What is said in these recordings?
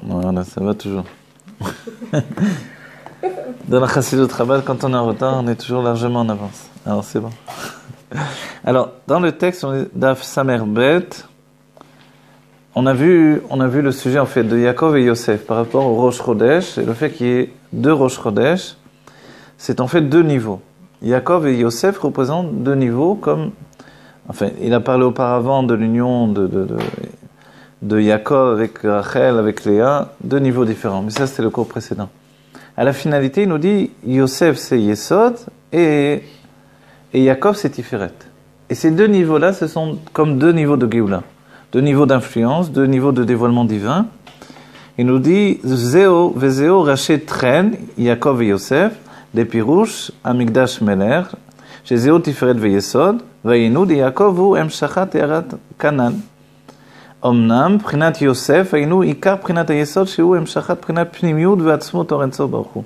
Voilà, ça va toujours. Dans la Chassidut Chabad, quand on est en retard, on est toujours largement en avance. Alors c'est bon. Alors, dans le texte, on est d'Af Samer Bet. On a vu le sujet en fait de Yaakov et Yosef par rapport au Rosh Chodesh et le fait qu'il y ait deux Rosh Chodesh, c'est en fait deux niveaux. Yaakov et Yosef représentent deux niveaux comme, enfin, il a parlé auparavant de l'union de Yaakov avec Rachel, avec Léa, deux niveaux différents. Mais ça, c'était le cours précédent. À la finalité, il nous dit Yosef c'est Yesod et Yaakov c'est Tiferet. Et ces deux niveaux-là, ce sont comme deux niveaux de Géoula. Deux niveaux d'influence, deux niveaux de dévoilement divin. Il nous dit Zéo, Vezéo, Rachet, Tren, Yaakov et Yosef, des Pirouches, Amigdash Meler, chez Zéo, Tiferet, Veyesod, Vayenud, Yaakov, ou Emshachat, Erat, Kanan. Omnam, Prinat Yosef, Vayenud, Ikar, Prinat Yesod, chez où Emshachat, Prinat Pnimiud, Vatsmo, Torenso, Baruch.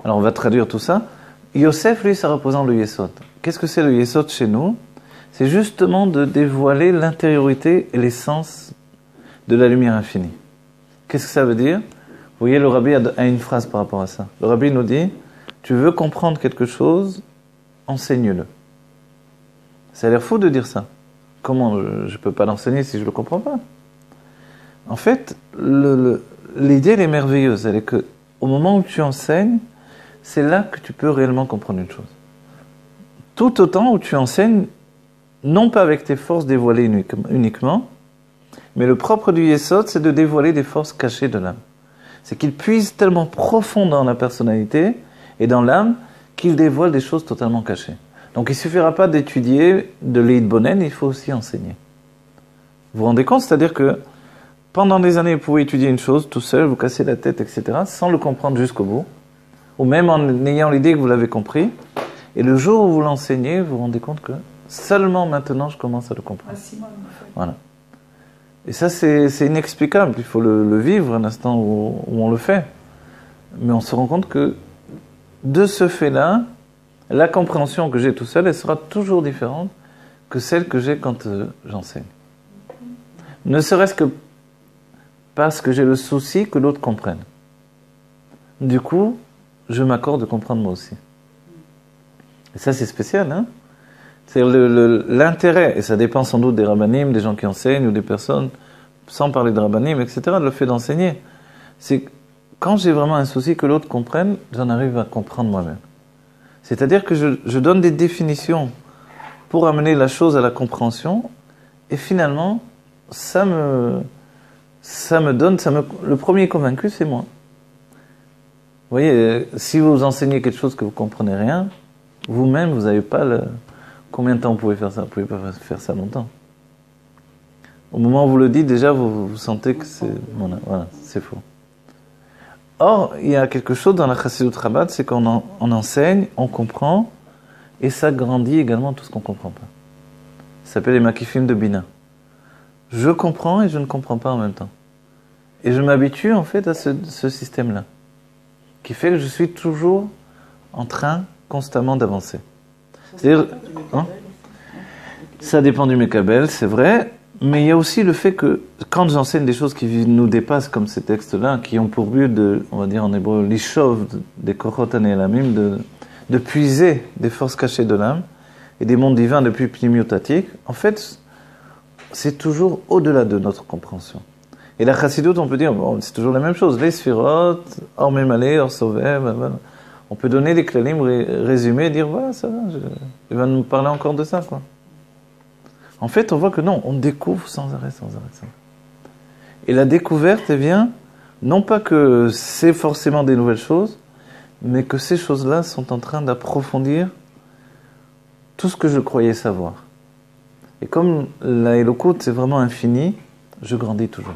Alors on va traduire tout ça. Yosef, lui, ça représente le Yesod. Qu'est-ce que c'est le Yesod chez nous? C'est justement de dévoiler l'intériorité et l'essence de la lumière infinie. Qu'est-ce que ça veut dire? Vous voyez, le Rabbi a une phrase par rapport à ça. Le Rabbi nous dit, tu veux comprendre quelque chose, enseigne-le. Ça a l'air fou de dire ça. Comment je ne peux pas l'enseigner si je ne le comprends pas? En fait, l'idée, elle est merveilleuse. Elle est que, au moment où tu enseignes, c'est là que tu peux réellement comprendre une chose. Tout autant où tu enseignes, non pas avec tes forces dévoilées uniquement, mais le propre du Yesod, c'est de dévoiler des forces cachées de l'âme. C'est qu'il puise tellement profond dans la personnalité et dans l'âme qu'il dévoile des choses totalement cachées. Donc il ne suffira pas d'étudier de l'Eid Bonen, il faut aussi enseigner. Vous vous rendez compte? C'est-à-dire que pendant des années, vous pouvez étudier une chose tout seul, vous cassez la tête, etc., sans le comprendre jusqu'au bout, ou même en ayant l'idée que vous l'avez compris, et le jour où vous l'enseignez, vous vous rendez compte que seulement maintenant, je commence à le comprendre. Voilà. Et ça, c'est inexplicable. Il faut le vivre un instant où on le fait. Mais on se rend compte que de ce fait-là, la compréhension que j'ai tout seul, elle sera toujours différente que celle que j'ai quand j'enseigne. Ne serait-ce que parce que j'ai le souci que l'autre comprenne. Du coup, je m'accorde de comprendre moi aussi. Et ça, c'est spécial, hein? C'est l'intérêt, et ça dépend sans doute des rabbanim, des gens qui enseignent, ou des personnes, sans parler de rabbanim, etc., le fait d'enseigner. C'est quand j'ai vraiment un souci que l'autre comprenne, j'en arrive à comprendre moi-même. C'est-à-dire que je donne des définitions pour amener la chose à la compréhension, et finalement, le premier convaincu, c'est moi. Vous voyez, si vous enseignez quelque chose que vous ne comprenez rien, vous-même, vous n'avez pas combien de temps vous pouvez faire ça? Vous ne pouvez pas faire ça longtemps. Au moment où vous le dites, déjà, vous sentez que c'est... Voilà, c'est faux. Or, il y a quelque chose dans la Chassidut Chabad, c'est qu'on enseigne, on comprend, et ça grandit également tout ce qu'on ne comprend pas. Ça s'appelle les Makifim de Bina. Je comprends et je ne comprends pas en même temps. Et je m'habitue, en fait, à ce système-là, qui fait que je suis toujours en train, constamment, d'avancer. C'est-à-dire, ça dépend du Mekabel, c'est vrai, mais il y a aussi le fait que quand j'enseigne des choses qui nous dépassent, comme ces textes-là, qui ont pour but de, on va dire en hébreu, l'ishov, des kochot hane'elamim, de puiser des forces cachées de l'âme et des mondes divins depuis pnimiotatique, en fait, c'est toujours au-delà de notre compréhension. Et la chassidut, on peut dire, bon, c'est toujours la même chose, les sphirot, or memale, or sauvé, voilà. On peut donner des klalim résumés et dire, voilà, ça va, il va nous parler encore de ça, quoi. En fait, on voit que non, on découvre sans arrêt. Et la découverte, elle vient, non pas que c'est forcément des nouvelles choses, mais que ces choses-là sont en train d'approfondir tout ce que je croyais savoir. Et comme la Elokut, c'est vraiment infini, je grandis toujours.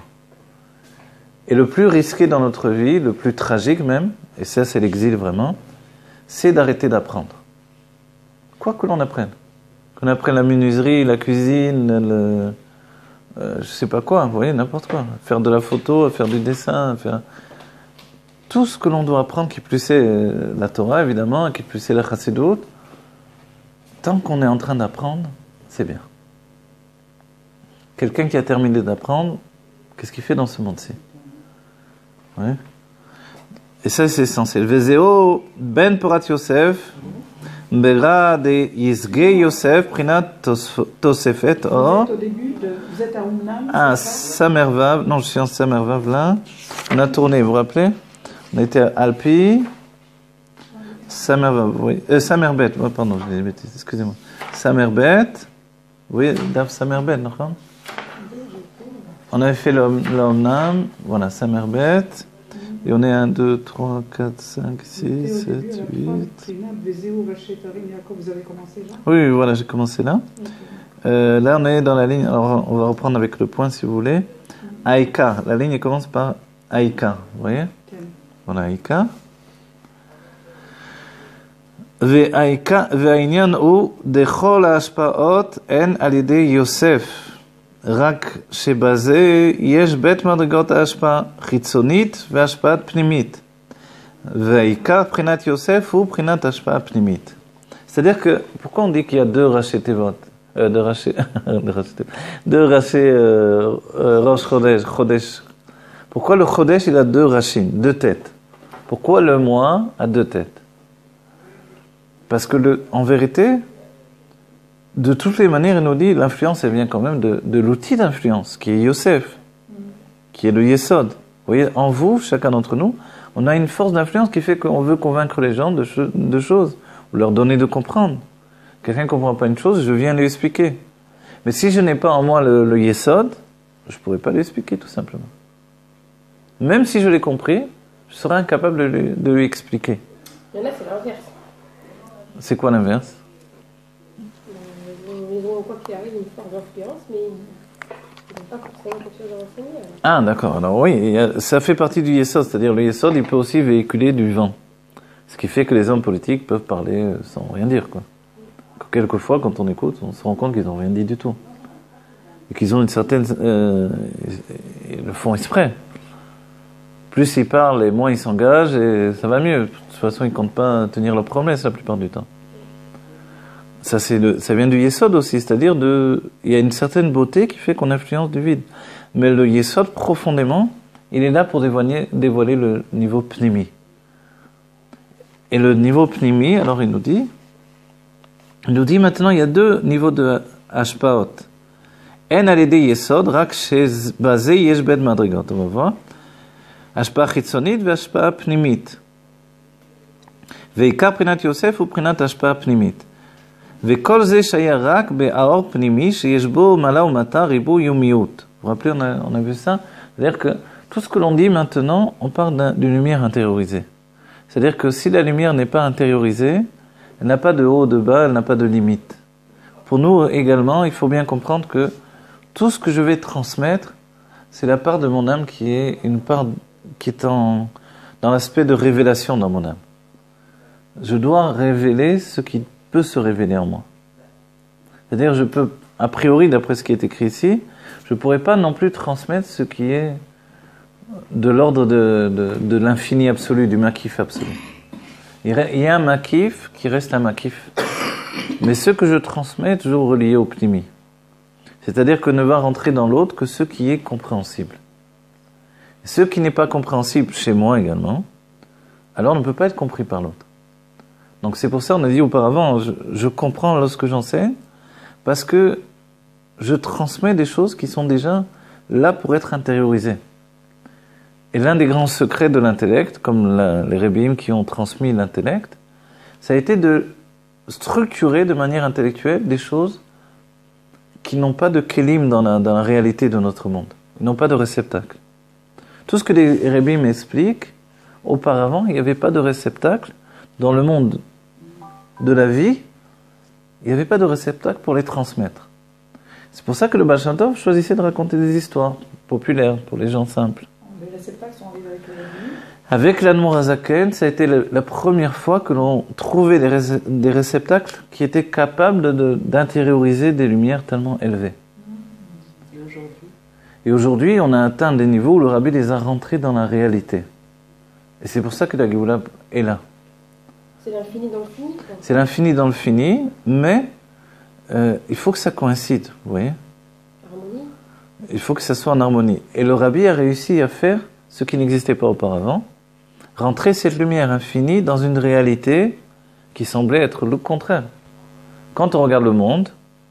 Et le plus risqué dans notre vie, le plus tragique même, et ça c'est l'exil vraiment, c'est d'arrêter d'apprendre. Quoi que l'on apprenne. Qu'on apprenne la menuiserie, la cuisine, je sais pas quoi, vous voyez, n'importe quoi. Faire de la photo, faire du dessin, faire... Tout ce que l'on doit apprendre, qui plus est la Torah évidemment, qui plus est la Chassidut, tant qu'on est en train d'apprendre, c'est bien. Quelqu'un qui a terminé d'apprendre, qu'est-ce qu'il fait dans ce monde-ci? Oui. Et ça, c'est essentiel. Vezeo ben porat Yosef, bera de Yisge Yosef, prinat Tosefet. Vous êtes à Oumnam. Ah, Samervav. Non, je suis en Samervav là. On a tourné, vous vous rappelez? On était à Alpi. Samervav, oui. Samerbet, oh, pardon, j'ai dit des bêtises, excusez-moi. Samerbet. Oui, Dav Samerbet, non? On avait fait l'Omnam. Voilà, Samerbet. Et on est 1, 2, 3, 4, 5, 6, 7, 8. Vous avez commencé là? Oui, voilà, j'ai commencé là. Là, on est dans la ligne. Alors, on va reprendre avec le point si vous voulez. Aïka. La ligne elle commence par Aïka. Vous voyez? Voilà, Aïka. והעניין הוא דכל ההשפעות הן על ידי יוסף, רק שבזה יש בית מדרגות ההשפעה חיצונית והשפעה פנימית. והעיקר בחינת יוסף הוא בחינת השפעה פנימית. C'est-à-dire que, pourquoi on dit qu'il y a deux rachis Tevot, deux rachis Rosh Chodesh. Pourquoi le Chodesh il a deux rachis, deux têtes? Pourquoi le mois a deux têtes? Parce que en vérité, de toutes les manières, il nous dit, l'influence, elle vient quand même de l'outil d'influence, qui est Yosef, qui est le Yesod. Vous voyez, en vous, chacun d'entre nous, on a une force d'influence qui fait qu'on veut convaincre les gens de choses, ou leur donner de comprendre. Quelqu'un ne comprend pas une chose, je viens lui expliquer. Mais si je n'ai pas en moi le Yesod, je ne pourrais pas lui expliquer, tout simplement. Même si je l'ai compris, je serai incapable de lui expliquer. Mais là, c'est l'inverse. C'est quoi l'inverse? Ils ont, quoi qu'il arrive, une force d'influence, mais ils n'ont pas forcément quelque chose à renseigner. Ah, d'accord. Alors oui, ça fait partie du Yesod, c'est-à-dire le Yesod, il peut aussi véhiculer du vent. Ce qui fait que les hommes politiques peuvent parler sans rien dire, quoi. Quelquefois, quand on écoute, on se rend compte qu'ils n'ont rien dit du tout. Et qu'ils ont une certaine... ils le font exprès. Plus ils parlent et moins ils s'engagent et ça va mieux. De toute façon, ils ne comptent pas tenir leurs promesses la plupart du temps. Ça vient du Yesod aussi, c'est-à-dire il y a une certaine beauté qui fait qu'on influence du vide. Mais le Yesod, profondément, il est là pour dévoiler le niveau Pnimi. Et le niveau Pnimi, alors il nous dit maintenant, il y a deux niveaux de Hashpaot. En alidé Yesod, rak shebazé yesh bed madrigot. On va voir. השפעה חיצונית והשפעה פנימית. ועיקר בחינת יוסף הוא בחינת השפעה פנימית. וכל זה שהיה רק באור פנימי שיש בו מעלה ומטה, ריבוי ומיעוט. Vous vous rappelez, on a vu ça? C'est-à-dire que tout ce que l'on dit maintenant, on parle d'une lumière intériorisée. C'est-à-dire que si la lumière n'est pas intériorisée, elle n'a pas de haut, de bas, elle n'a pas de limite. Pour nous également, il faut bien comprendre que tout ce que je vais transmettre, c'est la part de mon âme qui est une part qui est dans l'aspect de révélation dans mon âme. Je dois révéler ce qui peut se révéler en moi. C'est-à-dire, je peux, a priori, d'après ce qui est écrit ici, je ne pourrais pas non plus transmettre ce qui est de l'ordre de l'infini absolu, du makif absolu. Il y a un makif qui reste un makif. Mais ce que je transmets est toujours relié au pnimi. C'est-à-dire que ne va rentrer dans l'autre que ce qui est compréhensible. Ce qui n'est pas compréhensible chez moi également, alors ne peut pas être compris par l'autre. Donc c'est pour ça, on a dit auparavant, je comprends lorsque j'enseigne, parce que je transmets des choses qui sont déjà là pour être intériorisées. Et l'un des grands secrets de l'intellect, comme les Rebbeim qui ont transmis l'intellect, ça a été de structurer de manière intellectuelle des choses qui n'ont pas de kélim dans la réalité de notre monde. Ils n'ont pas de réceptacle. Tout ce que les Rebbeim expliquent, auparavant, il n'y avait pas de réceptacle dans le monde de la vie, il n'y avait pas de réceptacle pour les transmettre. C'est pour ça que le Baal Shem Tov choisissait de raconter des histoires populaires pour les gens simples. Les réceptacles sont arrivés avec les Rebbeim. Avec l'Admour HaZaken, ça a été la première fois que l'on trouvait des réceptacles qui étaient capables d'intérioriser des lumières tellement élevées. Et aujourd'hui, on a atteint des niveaux où le Rabbi les a rentrés dans la réalité. Et c'est pour ça que la Géoula est là. C'est l'infini dans le fini, quoi. C'est l'infini dans le fini, mais il faut que ça coïncide, vous voyez ? Harmonie. Il faut que ça soit en harmonie. Et le Rabbi a réussi à faire ce qui n'existait pas auparavant, rentrer cette lumière infinie dans une réalité qui semblait être le contraire. Quand on regarde le monde,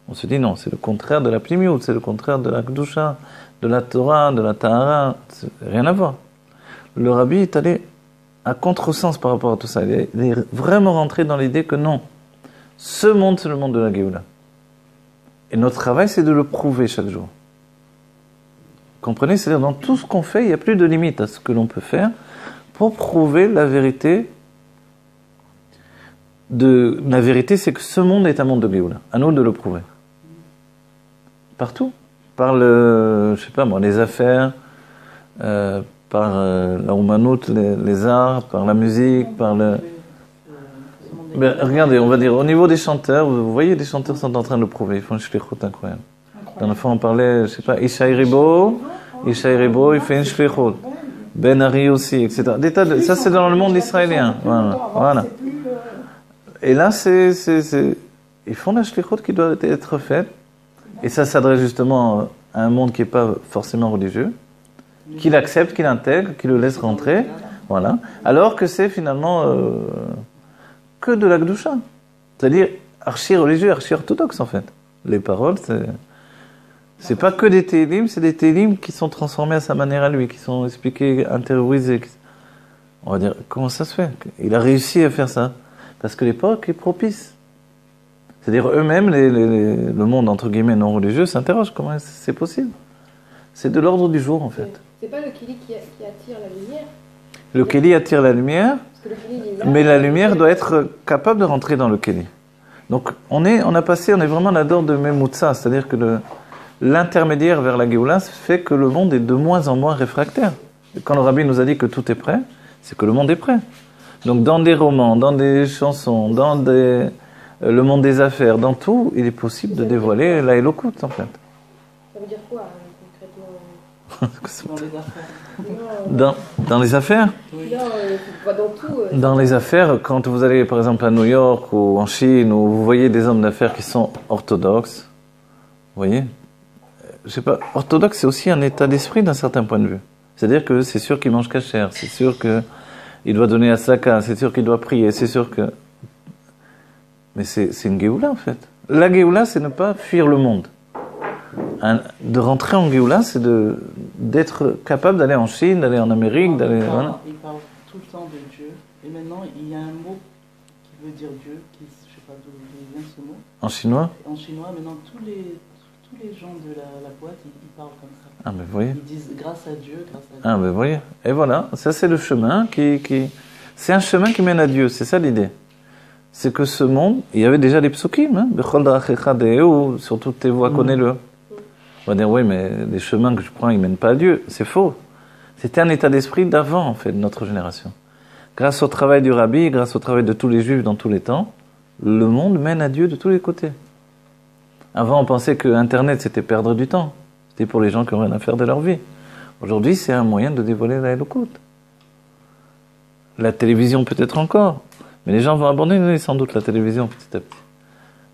on se dit non, c'est le contraire de la Pnimiut, c'est le contraire de la Kedusha, de la Torah, de la Tahara, rien à voir. Le Rabbi est allé à contresens par rapport à tout ça. Il est vraiment rentré dans l'idée que non, ce monde, c'est le monde de la Géoula. Et notre travail, c'est de le prouver chaque jour. Comprenez? C'est-à-dire, dans tout ce qu'on fait, il n'y a plus de limite à ce que l'on peut faire pour prouver la vérité. La vérité, c'est que ce monde est un monde de Géoula. À nous de le prouver. Partout. Par je sais pas moi, les affaires, par la humanoute, les arts, par la musique, par le... Ben, regardez, on va dire, au niveau des chanteurs, vous voyez, les chanteurs sont en train de le prouver. Ils font une shlichut incroyable. Dans la fois, on parlait, je sais pas, Ishaï Ribo, il fait une shlichut. Ben Ari aussi, etc. Ça, c'est dans le monde israélien. Voilà. Et là, ils font la shlichut qui doit être faite. Et ça s'adresse justement à un monde qui n'est pas forcément religieux, qui l'accepte, qui l'intègre, qui le laisse rentrer. Voilà. Alors que c'est finalement que de la Kedusha. C'est-à-dire archi-religieux, archi-orthodoxe en fait. Les paroles, c'est pas que des télim, c'est des télim qui sont transformés à sa manière à lui, qui sont expliqués, intériorisés. On va dire, comment ça se fait? Il a réussi à faire ça. Parce que l'époque est propice. C'est-à-dire eux-mêmes, le monde entre guillemets non religieux, s'interroge comment c'est possible. C'est de l'ordre du jour en fait. C'est pas le Kili qui attire la lumière. Le Kili attire la lumière, mais la lumière doit être capable de rentrer dans le Kili. Donc on est vraiment à l'ordre de Memutsa, c'est-à-dire que l'intermédiaire vers la Géoula fait que le monde est de moins en moins réfractaire. Quand le Rabbi nous a dit que tout est prêt, c'est que le monde est prêt. Donc dans des romans, dans des chansons, dans le monde des affaires, dans tout, il est possible de dévoiler la Elokut, en fait. Ça veut dire quoi, concrètement? Dans les affaires? Oui. Non, pas dans tout. Dans les affaires, quand vous allez, par exemple, à New York ou en Chine, où vous voyez des hommes d'affaires qui sont orthodoxes, vous voyez? Je sais pas, orthodoxe, c'est aussi un état d'esprit d'un certain point de vue. C'est-à-dire que c'est sûr qu'il mange kasher, c'est sûr qu'il doit donner à Saka, c'est sûr qu'il doit prier, c'est sûr que... Mais c'est une Géoula, en fait. La Géoula, c'est ne pas fuir le monde. De rentrer en Géoula, c'est d'être capable d'aller en Chine, d'aller en Amérique, d'aller... Voilà. Il parle tout le temps de Dieu. Et maintenant, il y a un mot qui veut dire Dieu, je ne sais pas d'où vient ce mot. En chinois? En chinois, maintenant, tous les gens de la boîte, ils parlent comme ça. Ah, mais vous voyez. Ils disent grâce à Dieu, grâce à Dieu. Ah, mais vous voyez. Et voilà, ça c'est le chemin c'est un chemin qui mène à Dieu, c'est ça l'idée. C'est que ce monde, il y avait déjà les psukim, hein, sur toutes tes voies, connais-le. On va dire, oui, mais les chemins que je prends, ils ne mènent pas à Dieu. C'est faux. C'était un état d'esprit d'avant, en fait, de notre génération. Grâce au travail du Rabbi, grâce au travail de tous les Juifs dans tous les temps, le monde mène à Dieu de tous les côtés. Avant, on pensait que Internet, c'était perdre du temps. C'était pour les gens qui n'ont rien à faire de leur vie. Aujourd'hui, c'est un moyen de dévoiler la Elokut. La télévision, peut-être encore. Mais les gens vont abandonner sans doute la télévision petit à petit.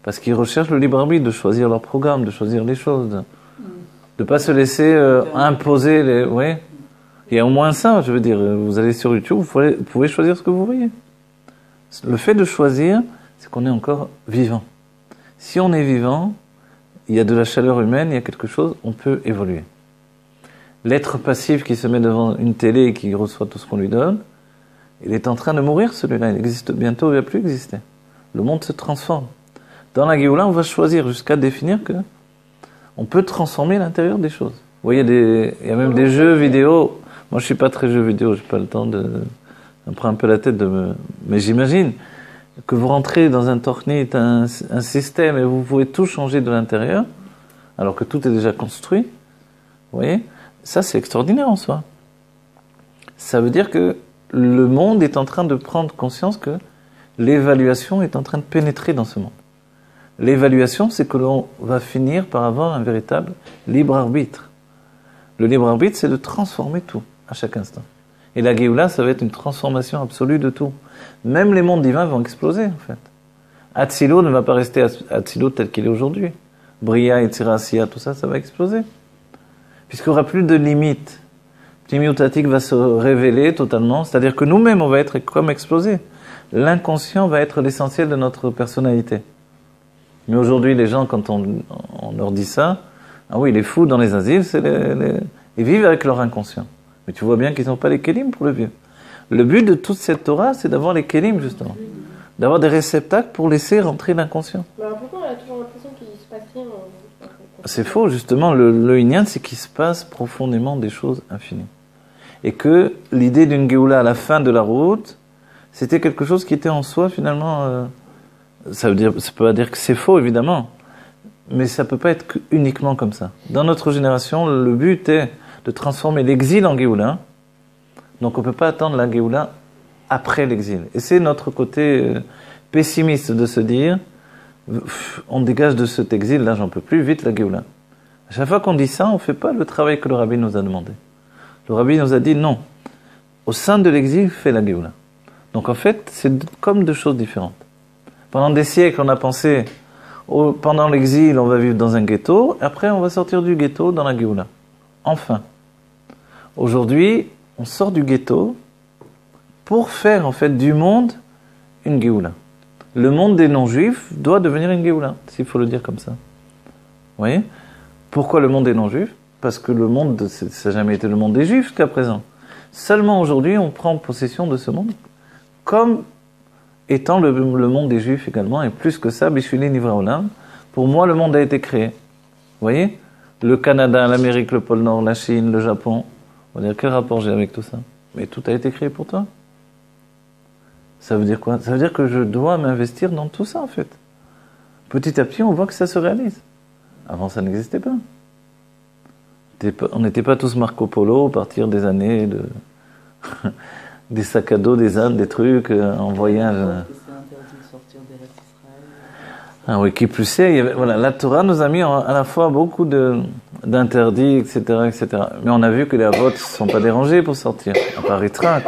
Parce qu'ils recherchent le libre arbitre de choisir leur programme, de choisir les choses. De ne pas se laisser imposer oui. Il y a au moins ça, je veux dire. Vous allez sur YouTube, vous pouvez choisir ce que vous voyez. Le fait de choisir, c'est qu'on est encore vivant. Si on est vivant, il y a de la chaleur humaine, il y a quelque chose, on peut évoluer. L'être passif qui se met devant une télé et qui reçoit tout ce qu'on lui donne, il est en train de mourir, celui-là. Il existe bientôt, il ne va plus exister. Le monde se transforme. Dans la Géoula, on va choisir jusqu'à définir que on peut transformer l'intérieur des choses. Vous voyez, il y a même des jeux vidéo. Moi, je ne suis pas très jeu vidéo, je n'ai pas le temps de... Ça me prend un peu la tête Mais j'imagine que vous rentrez dans un tornit, un système, et vous pouvez tout changer de l'intérieur, alors que tout est déjà construit. Vous voyez? Ça, c'est extraordinaire en soi. Ça veut dire que le monde est en train de prendre conscience que l'évaluation est en train de pénétrer dans ce monde. L'évaluation, c'est que l'on va finir par avoir un véritable libre arbitre. Le libre arbitre, c'est de transformer tout, à chaque instant. Et la Géoula, ça va être une transformation absolue de tout. Même les mondes divins vont exploser, en fait. Atzilo ne va pas rester Atzilo tel qu'il est aujourd'hui. Bria, Yetzira, Asiya, tout ça, ça va exploser. Puisqu'il n'y aura plus de limites. Pnimiutatik va se révéler totalement, c'est-à-dire que nous-mêmes, on va être comme explosés. L'inconscient va être l'essentiel de notre personnalité. Mais aujourd'hui, les gens, quand on leur dit ça, ah oui, les fous dans les asiles, ils vivent avec leur inconscient. Mais tu vois bien qu'ils n'ont pas les kélim pour le vivre. Le but de toute cette Torah, c'est d'avoir les kélim, justement. D'avoir des réceptacles pour laisser rentrer l'inconscient. Mais alors pourquoi on a toujours l'impression qu'il se passe rien C'est faux, justement. Le Inyan, c'est qu'il se passe profondément des choses infinies. Et que l'idée d'une Géoula à la fin de la route, c'était quelque chose qui était en soi, finalement... ça peut pas dire que c'est faux, évidemment. Mais ça peut pas être uniquement comme ça. Dans notre génération, le but est de transformer l'exil en Géoula. Donc on peut pas attendre la Géoula après l'exil. Et c'est notre côté pessimiste de se dire, on dégage de cet exil, là j'en peux plus, vite la Géoula. À chaque fois qu'on dit ça, on fait pas le travail que le Rabbi nous a demandé. Le Rabbi nous a dit non. Au sein de l'exil, fais la Géoula. Donc en fait, c'est comme deux choses différentes. Pendant des siècles, on a pensé, pendant l'exil, on va vivre dans un ghetto, après on va sortir du ghetto dans la Géoula. Enfin. Aujourd'hui, on sort du ghetto pour faire en fait du monde une Géoula. Le monde des non-juifs doit devenir une Géoula, s'il faut le dire comme ça. Vous voyez ? Pourquoi le monde des non-juifs ? Parce que le monde, ça n'a jamais été le monde des juifs jusqu'à présent. Seulement aujourd'hui, on prend possession de ce monde comme étant le monde des juifs également, et plus que ça, Bishvili Nivra Olam, pour moi, le monde a été créé. Vous voyez ? Le Canada, l'Amérique, le pôle Nord, la Chine, le Japon. On va dire, quel rapport j'ai avec tout ça ? Mais tout a été créé pour toi. Ça veut dire quoi ? Ça veut dire que je dois m'investir dans tout ça, en fait. Petit à petit, on voit que ça se réalise. Avant, ça n'existait pas. On n'était pas tous Marco Polo, partir des années de... des sacs à dos, des ânes, des trucs, en voyage. C'est interdit de sortir d'Eretz Israël. Ah oui, qui plus est, voilà, la Torah nous a mis à la fois beaucoup d'interdits, etc., etc. Mais on a vu que les avots ne sont pas dérangés pour sortir, à part Yitzhak.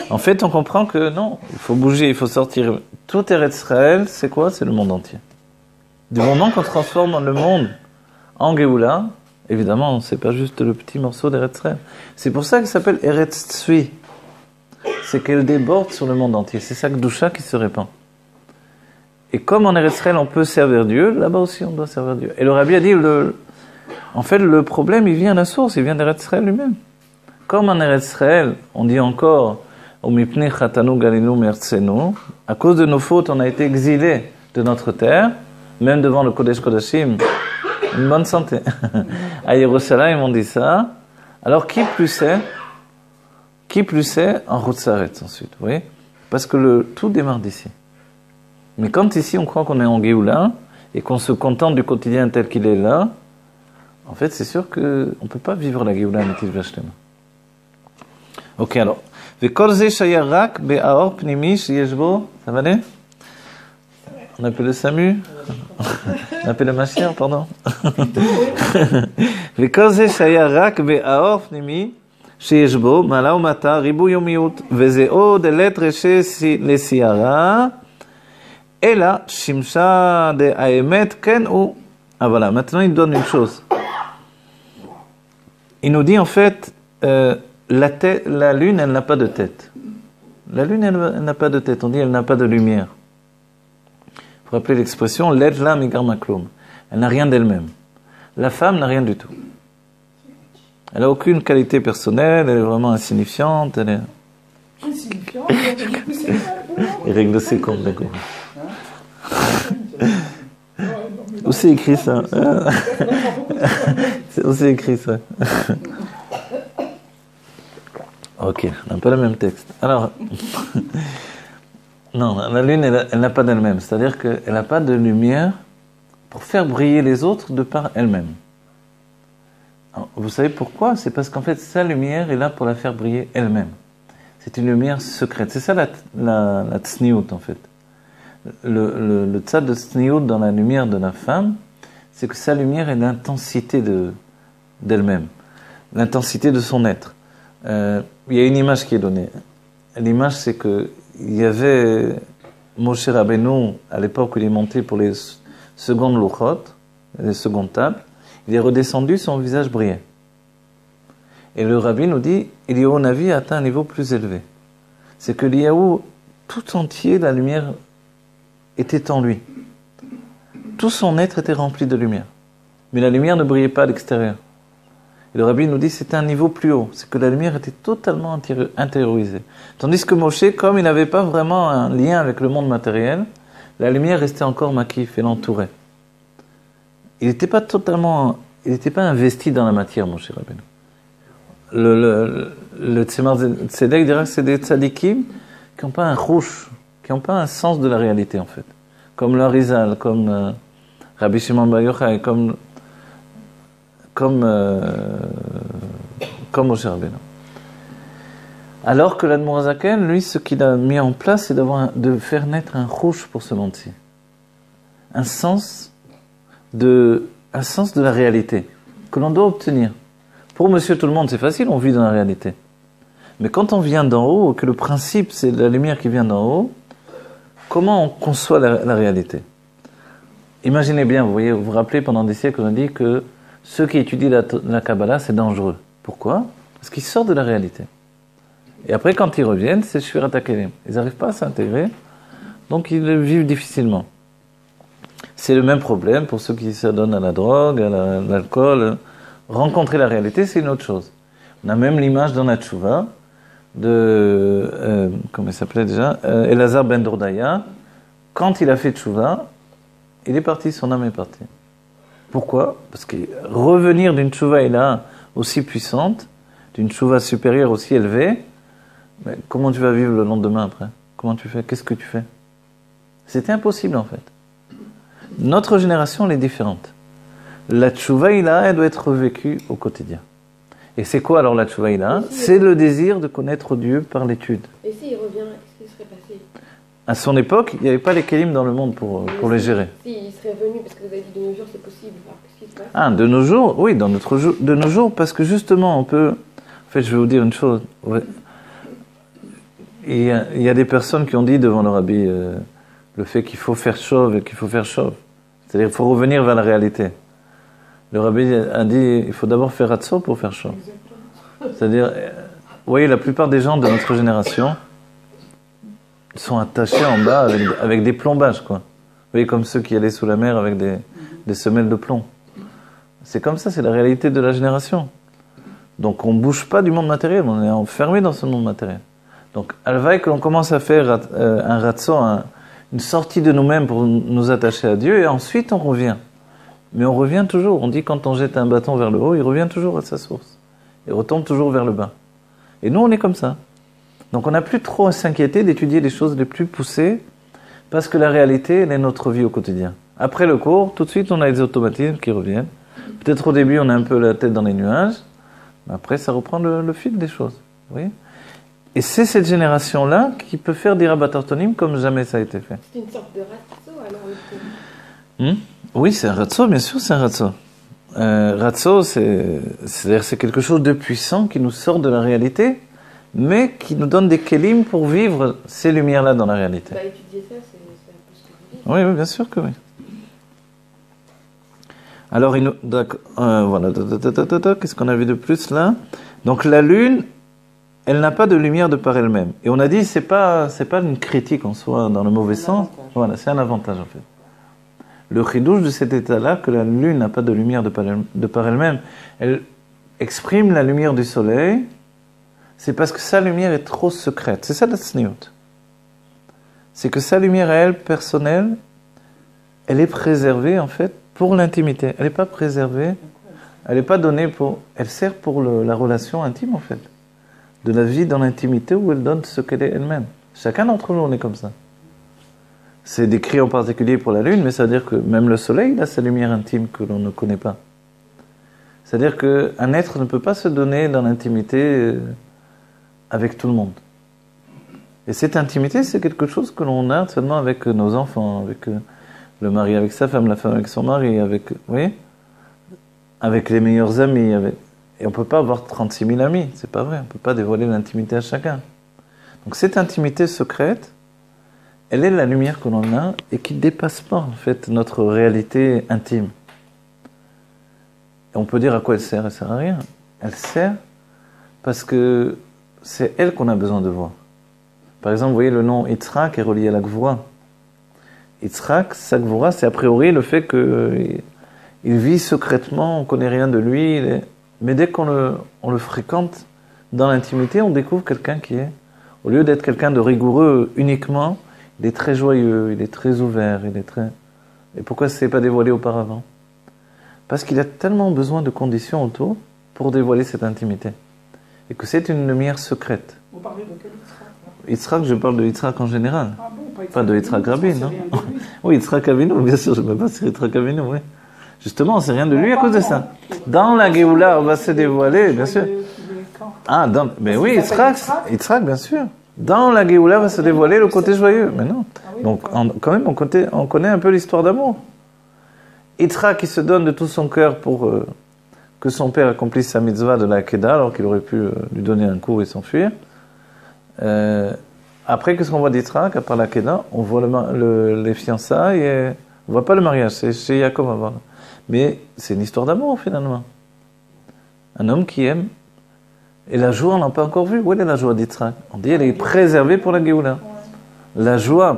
En fait, on comprend que non, il faut bouger, il faut sortir. Tout Eretz Israël, c'est quoi ? C'est le monde entier. Du moment qu'on transforme le monde en Géoula, évidemment, c'est pas juste le petit morceau d'Eretz Israël. C'est pour ça qu'il s'appelle Eretz Tzvi. C'est qu'elle déborde sur le monde entier. C'est ça Kedusha qui se répand. Et comme en Eretz Israël, on peut servir Dieu, là-bas aussi, on doit servir Dieu. Et le Rabbi a dit, en fait, le problème, il vient de la source, il vient d'Eretz Israël lui-même. Comme en Eretz Israël, on dit encore, Umipnei chatanu galinu mertzenu, à cause de nos fautes, on a été exilés de notre terre, même devant le Kodesh Kodashim, une bonne santé. À Yerushalayim, on dit ça. Alors, qui plus est en Routzaretz ensuite, vous voyez ? Parce que tout démarre d'ici. Mais quand ici, on croit qu'on est en Géoula, et qu'on se contente du quotidien tel qu'il est là, en fait, c'est sûr qu'on ne peut pas vivre la Géoula Amitit Vashlema. Ok, alors. וכל זה שהיה רק באור פנימי שיש בו, ça va aller? On appelle le Samu? On appelle le Mashiach, pardon. וכל זה שהיה רק באור פנימי שיש בו, מעלה ומטה, ריבוי ומיעוט, וזה עוד אלת ראשי לסיירה, אלא שימשה האמת כן הוא. Ah voilà, maintenant il donne une chose. Il nous dit en fait, la lune, elle n'a pas de tête. La lune, elle n'a pas de tête. On dit, elle n'a pas de lumière. Il faut rappeler l'expression, l'ed lam igar maklum. Elle n'a rien d'elle-même. La femme n'a rien du tout. Elle n'a aucune qualité personnelle, elle est vraiment insignifiante. Elle est... Insignifiante, Il règle ses comptes, d'accord. Où c'est écrit ça? Où c'est écrit ça? Ok, on n'a pas le même texte. Alors, non, la lune, elle n'a pas d'elle-même. C'est-à-dire qu'elle n'a pas de lumière pour faire briller les autres de par elle-même. Alors, vous savez pourquoi? C'est parce qu'en fait, sa lumière est là pour la faire briller elle-même. C'est une lumière secrète. C'est ça la tsniout, en fait. Le tzad de tsniout dans la lumière de la femme, c'est que sa lumière est l'intensité d'elle-même, l'intensité de son être. Il y a une image qui est donnée. L'image, c'est que il y avait Moshe Rabbeinu à l'époque où il est monté pour les secondes Luchot, les secondes tables, il est redescendu, son visage brillait. Et le rabbi nous dit, Eliyahu Navi a atteint un niveau plus élevé. C'est que Eliyahu, tout entier, la lumière était en lui. Tout son être était rempli de lumière. Mais la lumière ne brillait pas à l'extérieur. Et le rabbi nous dit, c'était un niveau plus haut. C'est que la lumière était totalement intériorisée. Tandis que Moshe, comme il n'avait pas vraiment un lien avec le monde matériel, la lumière restait encore maquif et l'entourait. Il n'était pas investi dans la matière, Moshe Rabbeinu. Le Tzemar Tzedek dira que c'est des tzadikim qui n'ont pas un rouge, qui n'ont pas un sens de la réalité en fait. Comme l'Arizal, comme Rabbi Shimon Bar Yochai, comme Moshe Rabbeinu. Alors que l'Admor HaZaken, lui, ce qu'il a mis en place, c'est de faire naître un rouge pour ce monde-ci. Un sens de la réalité que l'on doit obtenir. Pour monsieur tout le monde, c'est facile, on vit dans la réalité. Mais quand on vient d'en haut, que le principe, c'est la lumière qui vient d'en haut, comment on conçoit la réalité? Imaginez bien, vous vous rappelez, pendant des siècles, on a dit que ceux qui étudient la Kabbalah, c'est dangereux. Pourquoi? Parce qu'ils sortent de la réalité. Et après, quand ils reviennent, c'est Shvirat HaKelim. Ils n'arrivent pas à s'intégrer, donc ils le vivent difficilement. C'est le même problème pour ceux qui s'adonnent à la drogue, à l'alcool. Rencontrer la réalité, c'est une autre chose. On a même l'image dans la Tchouva de, comment il s'appelait déjà, Elazar ben Dourdaya. Quand il a fait Tchouva, il est parti, son âme est partie. Pourquoi? Parce que revenir d'une Tchouva aussi puissante, d'une Tchouva supérieure aussi élevée, mais comment tu vas vivre le lendemain après? Comment tu fais? Qu'est-ce que tu fais? C'était impossible en fait. Notre génération, elle est différente. La tchouva elle doit être vécue au quotidien. Et c'est quoi alors la tchouva C'est le désir de connaître Dieu par l'étude. Et s'il revient, qu'est-ce qui serait passé? À son époque, il n'y avait pas les kélim dans le monde pour les gérer. Si, il serait venu, parce que vous avez dit de nos jours c'est possible. Alors qu'est-ce qui se passe? Ah, de nos jours, oui, de nos jours, parce que justement, on peut... En fait, je vais vous dire une chose. Ouais. Il y a des personnes qui ont dit devant le rabbi le fait qu'il faut faire chauve et qu'il faut faire chauve. C'est-à-dire qu'il faut revenir vers la réalité. Le rabbi a dit il faut d'abord faire ratso pour faire chaud. C'est-à-dire, vous voyez, la plupart des gens de notre génération sont attachés en bas avec des plombages, quoi. Vous voyez, comme ceux qui allaient sous la mer avec des semelles de plomb. C'est comme ça, c'est la réalité de la génération. Donc on ne bouge pas du monde matériel, on est enfermé dans ce monde matériel. Donc, alvaï que l'on commence à faire un ratso, une sortie de nous-mêmes pour nous attacher à Dieu, et ensuite on revient. Mais on revient toujours. On dit quand on jette un bâton vers le haut, il revient toujours à sa source. Il retombe toujours vers le bas. Et nous, on est comme ça. Donc on n'a plus trop à s'inquiéter d'étudier les choses les plus poussées, parce que la réalité, elle est notre vie au quotidien. Après le cours, tout de suite, on a les automatismes qui reviennent. Peut-être au début, on a un peu la tête dans les nuages, mais après, ça reprend le fil des choses. Vous voyez ? Et c'est cette génération-là qui peut faire des rabbats orthonim comme jamais ça a été fait. C'est une sorte de ratso, alors. Oui, c'est un ratso, bien sûr, c'est un ratso. Ratso, c'est quelque chose de puissant qui nous sort de la réalité, mais qui nous donne des kelim pour vivre ces lumières-là dans la réalité. Bah, étudier ça, c'est un peu ce que vous dites. Oui, bien sûr que oui. Alors, voilà, qu'est-ce qu'on a vu de plus là? Donc la lune, elle n'a pas de lumière de par elle-même. Et on a dit, c'est pas une critique en soi dans le mauvais sens. Voilà, c'est un avantage en fait. Le chidouche de cet état-là, que la lune n'a pas de lumière de par elle-même, elle exprime la lumière du soleil, c'est parce que sa lumière est trop secrète. C'est ça la tsniout. C'est que sa lumière à elle, personnelle, elle est préservée en fait pour l'intimité. Elle n'est pas préservée, elle n'est pas donnée pour... Elle sert pour la relation intime en fait. De la vie dans l'intimité où elle donne ce qu'elle est elle-même. Chacun d'entre nous, on est comme ça. C'est décrit en particulier pour la lune, mais ça veut dire que même le soleil, il a sa lumière intime que l'on ne connaît pas. C'est-à-dire qu'un être ne peut pas se donner dans l'intimité avec tout le monde. Et cette intimité, c'est quelque chose que l'on a seulement avec nos enfants, avec le mari avec sa femme, la femme avec son mari, avec, vous voyez, avec les meilleurs amis. Et on ne peut pas avoir 36 000 amis, c'est pas vrai. On ne peut pas dévoiler l'intimité à chacun. Donc cette intimité secrète, elle est la lumière que l'on a et qui ne dépasse pas en fait notre réalité intime. on peut dire à quoi elle sert? Elle sert à rien. Elle sert parce que c'est elle qu'on a besoin de voir. Par exemple, vous voyez le nom Yitzhak est relié à la Gvura. Yitzhak, sa Gvura, c'est a priori le fait qu'il vit secrètement, on ne connaît rien de lui. Mais dès qu'on le fréquente dans l'intimité, on découvre quelqu'un qui est, au lieu d'être quelqu'un de rigoureux uniquement, il est très joyeux, il est très ouvert, il est très... Et pourquoi ça ne s'est pas dévoilé auparavant? Parce qu'il a tellement besoin de conditions autour pour dévoiler cette intimité. Et que c'est une lumière secrète. Vous parlez de quel Yitzhak? Yitzhak, je parle de Yitzhak en général. Ah bon, Pas de Yitzhak Rabin, non? Oui, Yitzhak Avinu, bien sûr, je ne me pas sur Yitzhak Avinu, oui. Justement, c'est rien de lui à cause de ça. Dans la Géoula, on va se dévoiler, bien sûr. Ah, mais oui, Yitzhak, bien sûr. Dans la Géoula va se dévoiler le côté joyeux. Mais non. Donc, quand même, on connaît un peu l'histoire d'amour. Yitzhak, qui se donne de tout son cœur pour que son père accomplisse sa mitzvah de la Kedah, alors qu'il aurait pu lui donner un coup et s'enfuir. Après, qu'est-ce qu'on voit d'Yitzhak? À part la Kedah, on voit les fiançailles et on voit pas le mariage. C'est chez Yaakov avant. Mais c'est une histoire d'amour, finalement. Un homme qui aime. Et la joie, on l'a pas encore vu. Où est la joie d'Yitzhak? On dit, elle est préservée pour la Géoula. La joie,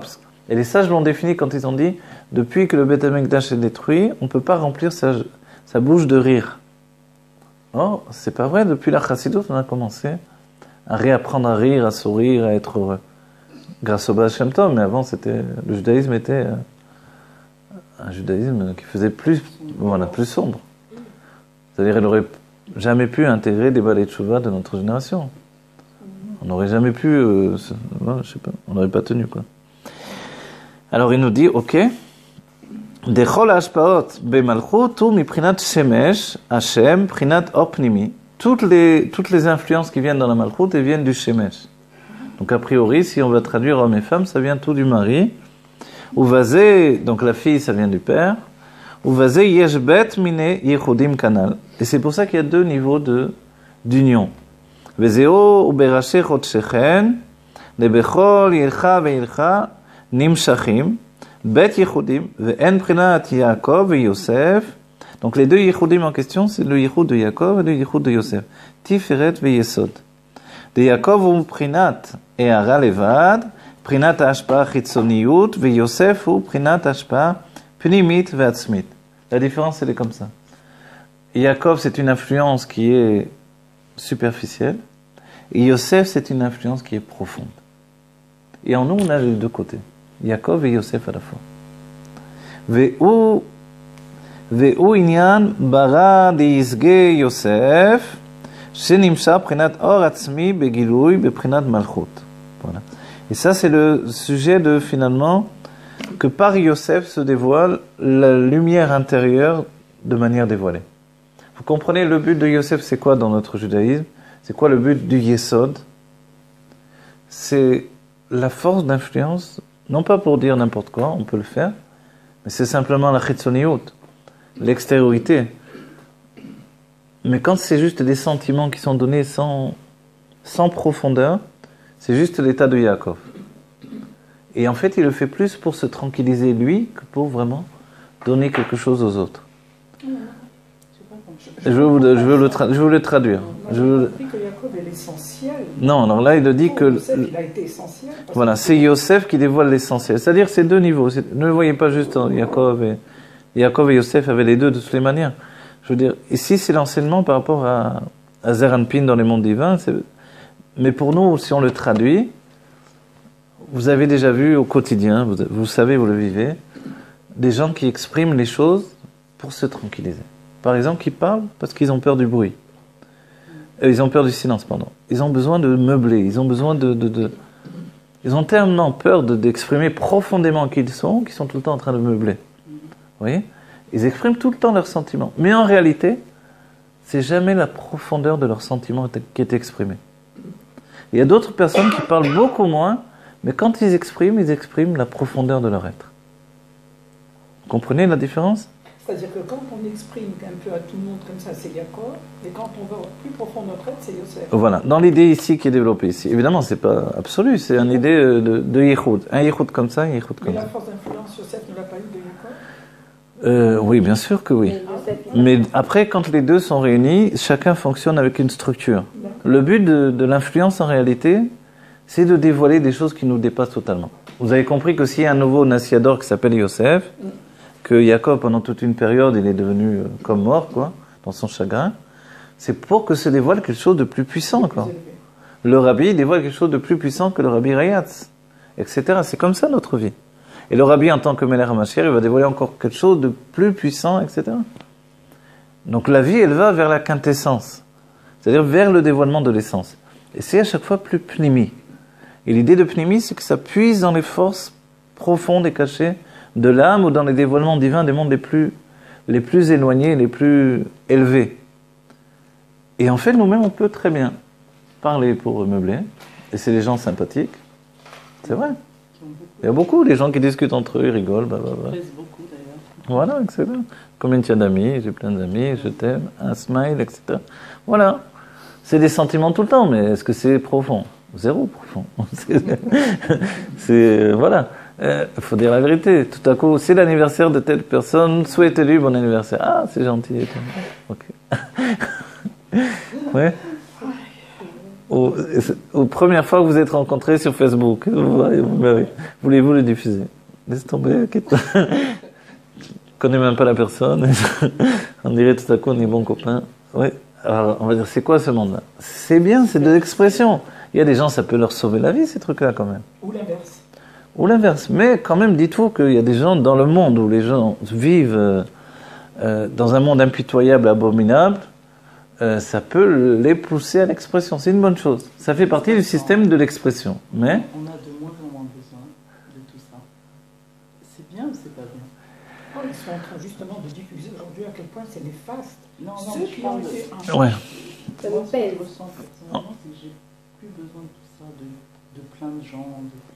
et les sages l'ont défini quand ils ont dit, depuis que le Beth Amikdash est détruit, on ne peut pas remplir sa bouche de rire. Oh, c'est pas vrai, depuis la Chassidut, on a commencé à réapprendre à rire, à sourire, à être heureux. Grâce au Baal Shem Tov, mais avant, le judaïsme était un judaïsme qui faisait plus sombre. C'est-à-dire, il n'aurait jamais pu intégrer des balais de Tchouva de notre génération. On n'aurait jamais pu, je sais pas, on n'aurait pas tenu, quoi. Alors, il nous dit, ok, Dechol hashpaot bemalchut ou miprinat shemesh, Hashem, prinat or pnimi. Toutes les influences qui viennent dans la malchut, elles viennent du shemesh. Donc, a priori, si on va traduire homme et femme, ça vient tout du mari. Uvazé, donc la fille, ça vient du père. Uvazé yeshbet mine yichudim kanal. Et c'est pour ça qu'il y a deux niveaux d'union. Vezeo uberaché chotchechen, lebechol yilcha veilcha nimshachim, bet yichudim, ve'en prinat Yaakov et Yosef. Donc les deux yichudim en question, c'est le yichud de Yaakov et le yichud de Yosef. Tiferet ve'yesod. De Yaakov ou prinat e'ara levad, prinat hashpa chitzoniyut, ve'Yosef ou prinat hashpa pnimit ve'atzmit. La différence, elle est comme ça. Yaakov, c'est une influence qui est superficielle, et Yosef, c'est une influence qui est profonde. Et en nous, on a les deux côtés. Yaakov et Yosef à la fois. Ve'u inyan bara deizge Yosef, shenimsha prinat or atzmi begilui beprinat malchut. Voilà. Et ça, c'est le sujet de, finalement, que par Yosef se dévoile la lumière intérieure de manière dévoilée. Vous comprenez, le but de Yosef, c'est quoi dans notre judaïsme? C'est quoi le but du Yesod? C'est la force d'influence, non pas pour dire n'importe quoi, on peut le faire, mais c'est simplement la chitzoniyut, l'extériorité. Mais quand c'est juste des sentiments qui sont donnés sans profondeur, c'est juste l'état de Yaakov. Et en fait, il le fait plus pour se tranquilliser lui que pour vraiment donner quelque chose aux autres. Je veux le traduire. Je veux... que Yaakov est l'essentiel. Non, alors là, il le dit que... Yosef, il a été essentiel. Voilà, c'est Yosef qui dévoile l'essentiel. C'est-à-dire, c'est deux niveaux. Ne le voyez pas juste Yaakov et Yosef avaient les deux de toutes les manières. Je veux dire, ici, c'est l'enseignement par rapport à Zeranpin dans les mondes divins. Mais pour nous, si on le traduit, vous avez déjà vu au quotidien, vous savez, vous le vivez, des gens qui expriment les choses pour se tranquilliser. Par exemple, qui parlent parce qu'ils ont peur du bruit. Ils ont peur du silence, pardon. Ils ont besoin de meubler, ils ont besoin ils ont tellement peur d'exprimer profondément qui ils sont, qu'ils sont tout le temps en train de meubler. Vous voyez? Ils expriment tout le temps leurs sentiments. Mais en réalité, c'est jamais la profondeur de leurs sentiments qui est exprimée. Il y a d'autres personnes qui parlent beaucoup moins, mais quand ils expriment la profondeur de leur être. Vous comprenez la différence? C'est-à-dire que quand on exprime un peu à tout le monde comme ça, c'est Yaakov, et quand on va plus profond de notre être, c'est Yosef. Voilà, dans l'idée ici qui est développée ici. Évidemment, c'est pas absolu, c'est une idée de yichud. Un yichud comme ça, un yichud comme ça. Mais la force d'influence, Yosef ne l'a pas eu de Yaakov? Oui, bien sûr que oui. Mais après, quand les deux sont réunis, chacun fonctionne avec une structure. Le but de l'influence, en réalité, c'est de dévoiler des choses qui nous dépassent totalement. Vous avez compris que s'il y a un nouveau Nassiador qui s'appelle Yosef, que Jacob, pendant toute une période, il est devenu comme mort, quoi, dans son chagrin, c'est pour que se dévoile quelque chose de plus puissant, quoi. Le rabbi dévoile quelque chose de plus puissant que le rabbi Rayatz, etc. C'est comme ça notre vie. Et le rabbi, en tant que Melech HaMashiach, il va dévoiler encore quelque chose de plus puissant, etc. Donc la vie, elle va vers la quintessence, c'est-à-dire vers le dévoilement de l'essence. Et c'est à chaque fois plus pnimi. Et l'idée de pnimi, c'est que ça puise dans les forces profondes et cachées de l'âme ou dans les dévoilements divins des mondes les plus éloignés, les plus élevés. Et en fait, nous-mêmes, on peut très bien parler pour meubler, et c'est les gens sympathiques, c'est vrai. Il y a beaucoup de gens qui discutent entre eux, ils rigolent, Beaucoup d'ailleurs. Voilà, etc. Combien tu as d'amis? J'ai plein d'amis, je t'aime, un smile, etc. Voilà. C'est des sentiments tout le temps, mais est-ce que c'est profond? Zéro profond. Voilà. Faut dire la vérité. Tout à coup, c'est l'anniversaire de telle personne, souhaitez-lui bon anniversaire. Ah, c'est gentil. Ok. Ouais. Aux premières fois que vous êtes rencontrés sur Facebook, voulez-vous le diffuser? Laisse tomber, quitte. Je connais même pas la personne. On dirait tout à coup on est bons copains. Oui. Alors on va dire c'est quoi ce monde-là? C'est bien, c'est de l'expression. Il y a des gens, ça peut leur sauver la vie ces trucs-là quand même. Ou l'inverse. Ou l'inverse. Mais quand même, dites-vous qu'il y a des gens dans le monde où les gens vivent dans un monde impitoyable, abominable. Ça peut les pousser à l'expression. C'est une bonne chose. Ça fait partie du système de l'expression. Mais on a de moins en moins besoin de tout ça. C'est bien ou c'est pas bien? Oh, ils sont en train justement de diffuser aujourd'hui à quel point c'est néfaste. Non, Ceux mais qui je ont parle été ouais. Ça Moi, nous ce que pèse. je ressens personnellement, c'est que j'ai plus besoin de tout ça, de plein de gens.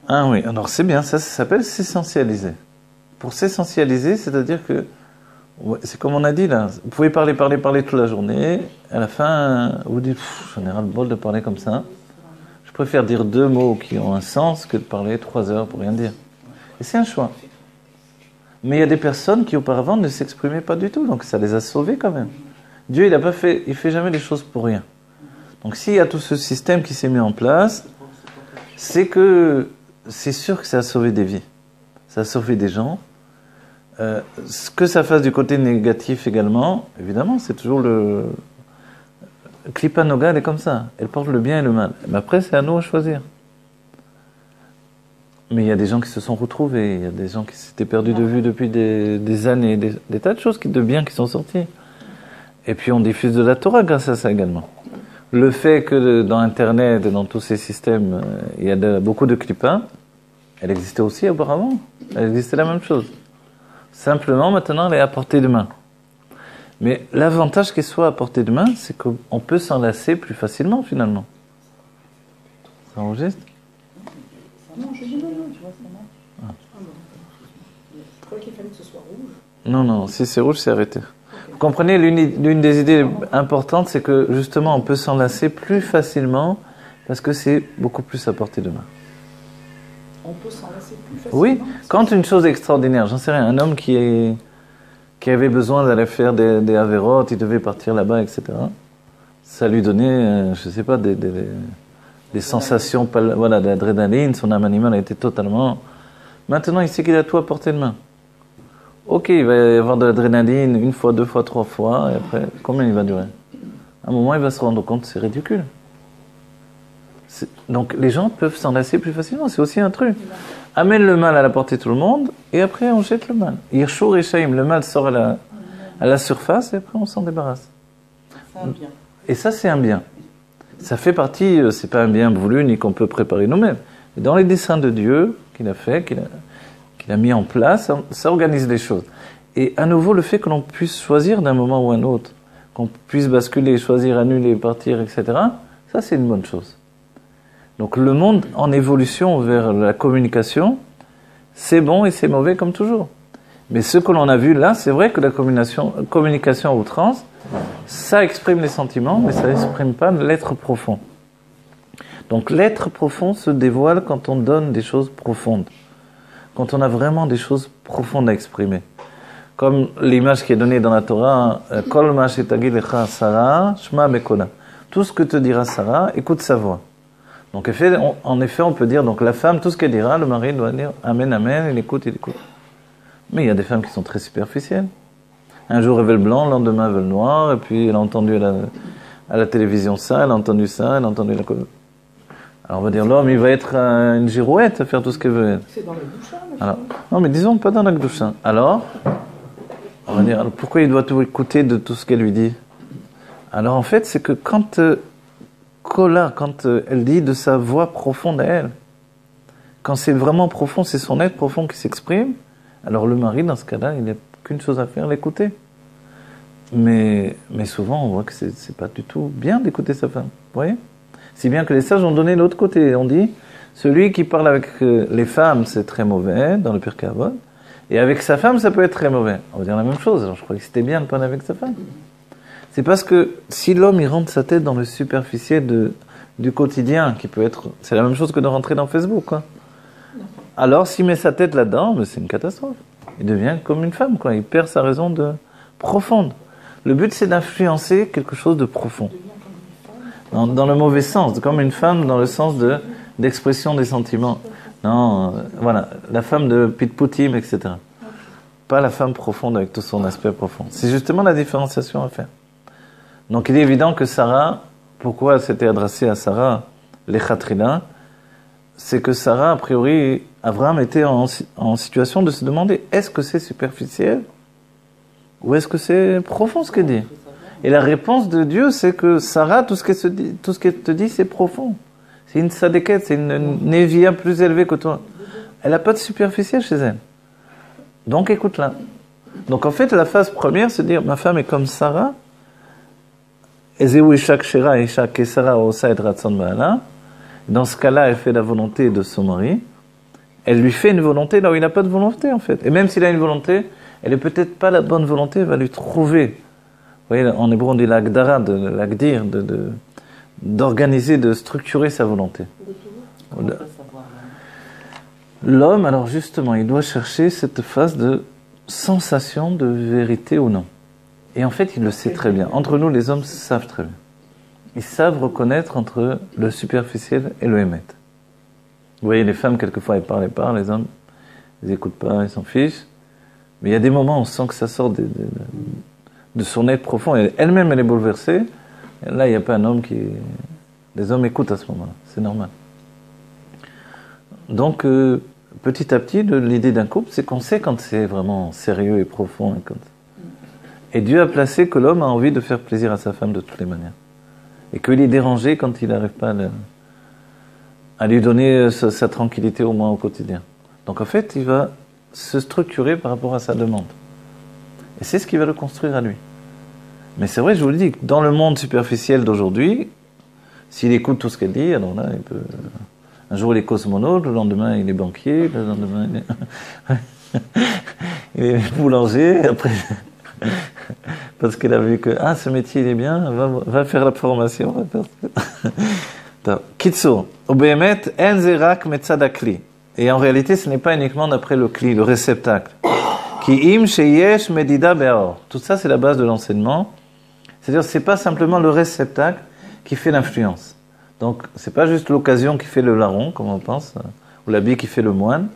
Ah oui, alors c'est bien. Ça s'appelle s'essentialiser. Pour s'essentialiser, c'est-à-dire que ouais, c'est comme on a dit là, vous pouvez parler toute la journée, à la fin, vous dites, j'en ai ras le bol de parler comme ça. Je préfère dire 2 mots qui ont un sens que de parler 3 heures pour rien dire. Et c'est un choix. Mais il y a des personnes qui auparavant ne s'exprimaient pas du tout, donc ça les a sauvés quand même. Dieu, il fait jamais les choses pour rien. Donc s'il y a tout ce système qui s'est mis en place, c'est sûr que ça a sauvé des vies. Ça a sauvé des gens. Ce que ça fasse du côté négatif également, évidemment, c'est toujours le Klippa Noga, elle est comme ça. Elle porte le bien et le mal. Mais après, c'est à nous à choisir. Mais il y a des gens qui se sont retrouvés, il y a des gens qui s'étaient perdus de vue depuis des années, des tas de choses de bien qui sont sorties. Et puis on diffuse de la Torah grâce à ça également. Le fait que dans Internet et dans tous ces systèmes, il y a beaucoup de Klippa, elle existait aussi auparavant. Elle existait la même chose. Simplement, maintenant, elle est à portée de main. Mais l'avantage qu'elle soit à portée de main, c'est qu'on peut s'en lasser plus facilement, finalement. Ça enregistre? Non, je dis non, tu vois, ça marche. Je croyais qu'il fallait que ce soit rouge. Non, si c'est rouge, c'est arrêté. Vous comprenez, l'une des idées importantes, c'est que justement, on peut s'en lasser plus facilement parce que c'est beaucoup plus à portée de main. On peut s'en lasser plus facilement. Oui, quand une chose extraordinaire, j'en sais rien, un homme qui avait besoin d'aller faire des avérotes, il devait partir là-bas, etc. Ça lui donnait, je ne sais pas, des sensations, voilà, d'adrénaline, son âme animale a été totalement... Maintenant, il sait qu'il a tout à portée de main. Ok, il va y avoir de l'adrénaline 1 fois, 2 fois, 3 fois, et après, combien il va durer? À un moment, il va se rendre compte que c'est ridicule. Donc, les gens peuvent s'en lasser plus facilement, c'est aussi un truc. Amène le mal à la portée de tout le monde, et après, on jette le mal. Yirshur et Shaim, le mal sort à la surface, et après, on s'en débarrasse. C'est un bien. Et ça, c'est un bien. Ça fait partie, c'est pas un bien voulu, ni qu'on peut préparer nous-mêmes. Dans les desseins de Dieu, qu'il a fait, qu'il a mis en place, ça organise les choses. Et à nouveau, le fait que l'on puisse choisir d'un moment ou un autre, qu'on puisse basculer, choisir, annuler, partir, etc., ça c'est une bonne chose. Donc le monde en évolution vers la communication, c'est bon et c'est mauvais comme toujours. Mais ce que l'on a vu là, c'est vrai que la communication à outrance, ça exprime les sentiments, mais ça n'exprime pas l'être profond. Donc l'être profond se dévoile quand on donne des choses profondes. Quand on a vraiment des choses profondes à exprimer. Comme l'image qui est donnée dans la Torah, Kol ma shetagi lecha Sarah, shma bekola. Tout ce que te dira Sarah, écoute sa voix. Donc en effet, on peut dire, donc la femme, tout ce qu'elle dira, le mari doit dire Amen, Amen, il écoute, il écoute. Mais il y a des femmes qui sont très superficielles. Un jour, elle veut le blanc, le lendemain, elle veut le noir, et puis elle a entendu à la télévision ça, elle a entendu ça, elle a entendu la... Alors on va dire, l'homme, il va être une girouette à faire tout ce qu'elle veut. C'est dans la douche, Alors, non, mais disons pas dans la Gdusha. Alors, on va dire, alors pourquoi il doit tout écouter de tout ce qu'elle lui dit? Alors en fait, c'est que quand elle dit de sa voix profonde à elle, quand c'est vraiment profond, c'est son être profond qui s'exprime, alors le mari, dans ce cas-là, il n'a qu'une chose à faire, l'écouter. Mais souvent, on voit que c'est pas du tout bien d'écouter sa femme. Vous voyez? Si bien que les sages ont donné l'autre côté. On dit, celui qui parle avec les femmes, c'est très mauvais, dans le Pirkei Avot, et avec sa femme, ça peut être très mauvais. On va dire la même chose. Alors je crois que c'était bien de parler avec sa femme. C'est parce que si l'homme, il rentre sa tête dans le superficiel du quotidien, qui peut être... C'est la même chose que de rentrer dans Facebook, quoi. Alors, s'il met sa tête là-dedans, c'est une catastrophe. Il devient comme une femme, quoi. Il perd sa raison profonde. Le but, c'est d'influencer quelque chose de profond. Dans le mauvais sens, comme une femme dans le sens d'expression des sentiments. Non, voilà, la femme de Pitpoutim, etc. Pas la femme profonde avec tout son aspect profond. C'est justement la différenciation à faire. Donc il est évident que Sarah, pourquoi c'était adressé à Sarah, les Khatrila, c'est que Sarah, a priori, Abraham était en situation de se demander, est-ce que c'est superficiel ou est-ce que c'est profond ce qu'elle dit? Et la réponse de Dieu, c'est que Sarah, tout ce qu'elle te dit, c'est profond. C'est une sadéquette, c'est une névia plus élevée que toi. Elle n'a pas de superficiel chez elle. Donc écoute-la. Donc en fait, la phase première, c'est de dire, ma femme est comme Sarah. Dans ce cas-là, elle fait la volonté de son mari. Elle lui fait une volonté là où il n'a pas de volonté, en fait. Et même s'il a une volonté, elle n'est peut-être pas la bonne volonté, elle va lui trouver. Vous voyez, en hébreu, on dit l'agdara, l'agdir, d'organiser, de structurer sa volonté. L'homme, alors justement, il doit chercher cette phase de sensation de vérité ou non. Et en fait, il le sait très bien. Entre nous, les hommes savent très bien. Ils savent reconnaître entre le superficiel et le émet. Vous voyez, les femmes, quelquefois, elles parlent, les hommes, ils n'écoutent pas, ils s'en fichent. Mais il y a des moments où on sent que ça sort de son être profond. Et elle-même, elle est bouleversée. Et là, il n'y a pas un homme qui... Les hommes écoutent à ce moment-là. C'est normal. Donc, petit à petit, l'idée d'un couple, c'est qu'on sait quand c'est vraiment sérieux et profond. Et Dieu a placé que l'homme a envie de faire plaisir à sa femme de toutes les manières. Et qu'il est dérangé quand il n'arrive pas à lui donner sa tranquillité au moins au quotidien. Donc en fait, il va se structurer par rapport à sa demande. Et c'est ce qui va le construire à lui. Mais c'est vrai, je vous le dis, dans le monde superficiel d'aujourd'hui, s'il écoute tout ce qu'elle dit, alors là, il peut... Un jour, il est cosmonaute, le lendemain, il est banquier, le lendemain, il est boulanger, après... Parce qu'elle a vu que ce métier il est bien, va faire la formation. Kitsur, Obehemet en zerak metzad hakli. Et en réalité, ce n'est pas uniquement d'après le kli, le réceptacle. Ki im sheyesh medida be'or. Tout ça, c'est la base de l'enseignement. C'est-à-dire, c'est pas simplement le réceptacle qui fait l'influence. Donc, c'est pas juste l'occasion qui fait le larron, comme on pense, ou l'habit qui fait le moine.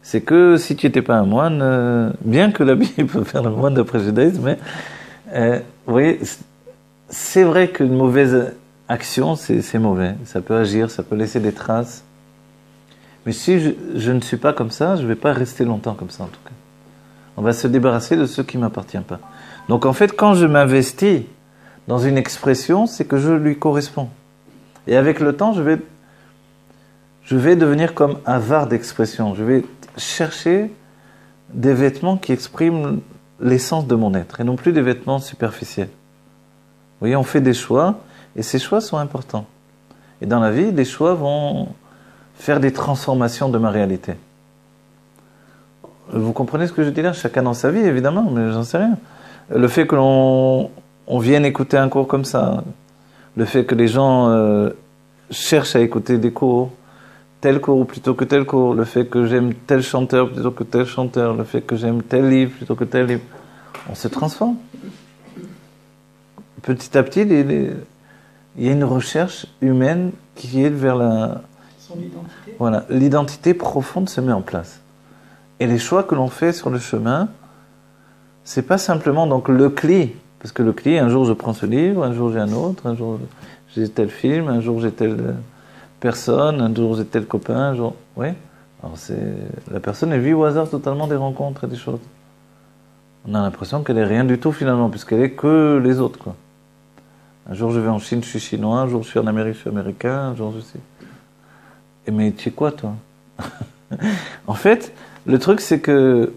C'est que si tu n'étais pas un moine, bien que l'habit peut faire le moine d'après le judaïsme, mais vous voyez, c'est vrai qu'une mauvaise action, c'est mauvais. Ça peut agir, ça peut laisser des traces. Mais si je ne suis pas comme ça, je ne vais pas rester longtemps comme ça en tout cas. On va se débarrasser de ce qui ne m'appartient pas. Donc en fait, quand je m'investis dans une expression, c'est que je lui corresponds. Et avec le temps, je vais devenir comme avare d'expression. Je vais chercher des vêtements qui expriment l'essence de mon être et non plus des vêtements superficiels. Vous voyez, on fait des choix et ces choix sont importants. Et dans la vie, les choix vont faire des transformations de ma réalité. Vous comprenez ce que je dis là? Chacun dans sa vie, évidemment, mais j'en sais rien. Le fait que l'on vienne écouter un cours comme ça, le fait que les gens cherchent à écouter des cours tel cours plutôt que tel cours, le fait que j'aime tel chanteur plutôt que tel chanteur, le fait que j'aime tel livre plutôt que tel livre, on se transforme. Petit à petit, il y a une recherche humaine qui est vers Son identité. Voilà, l'identité profonde se met en place. Et les choix que l'on fait sur le chemin, c'est pas simplement donc le CLI, parce que le CLI, un jour je prends ce livre, un jour j'ai un autre, un jour j'ai tel film, un jour j'ai telle personne, un jour j'ai tel copain, un jour... Oui. Alors la personne elle vit au hasard totalement des rencontres et des choses. On a l'impression qu'elle est rien du tout finalement, puisqu'elle est que les autres, quoi. Un jour je vais en Chine, je suis chinois, un jour je suis en Amérique, je suis américain, un jour je suis... Et mais tu es quoi, toi? En fait, le truc c'est que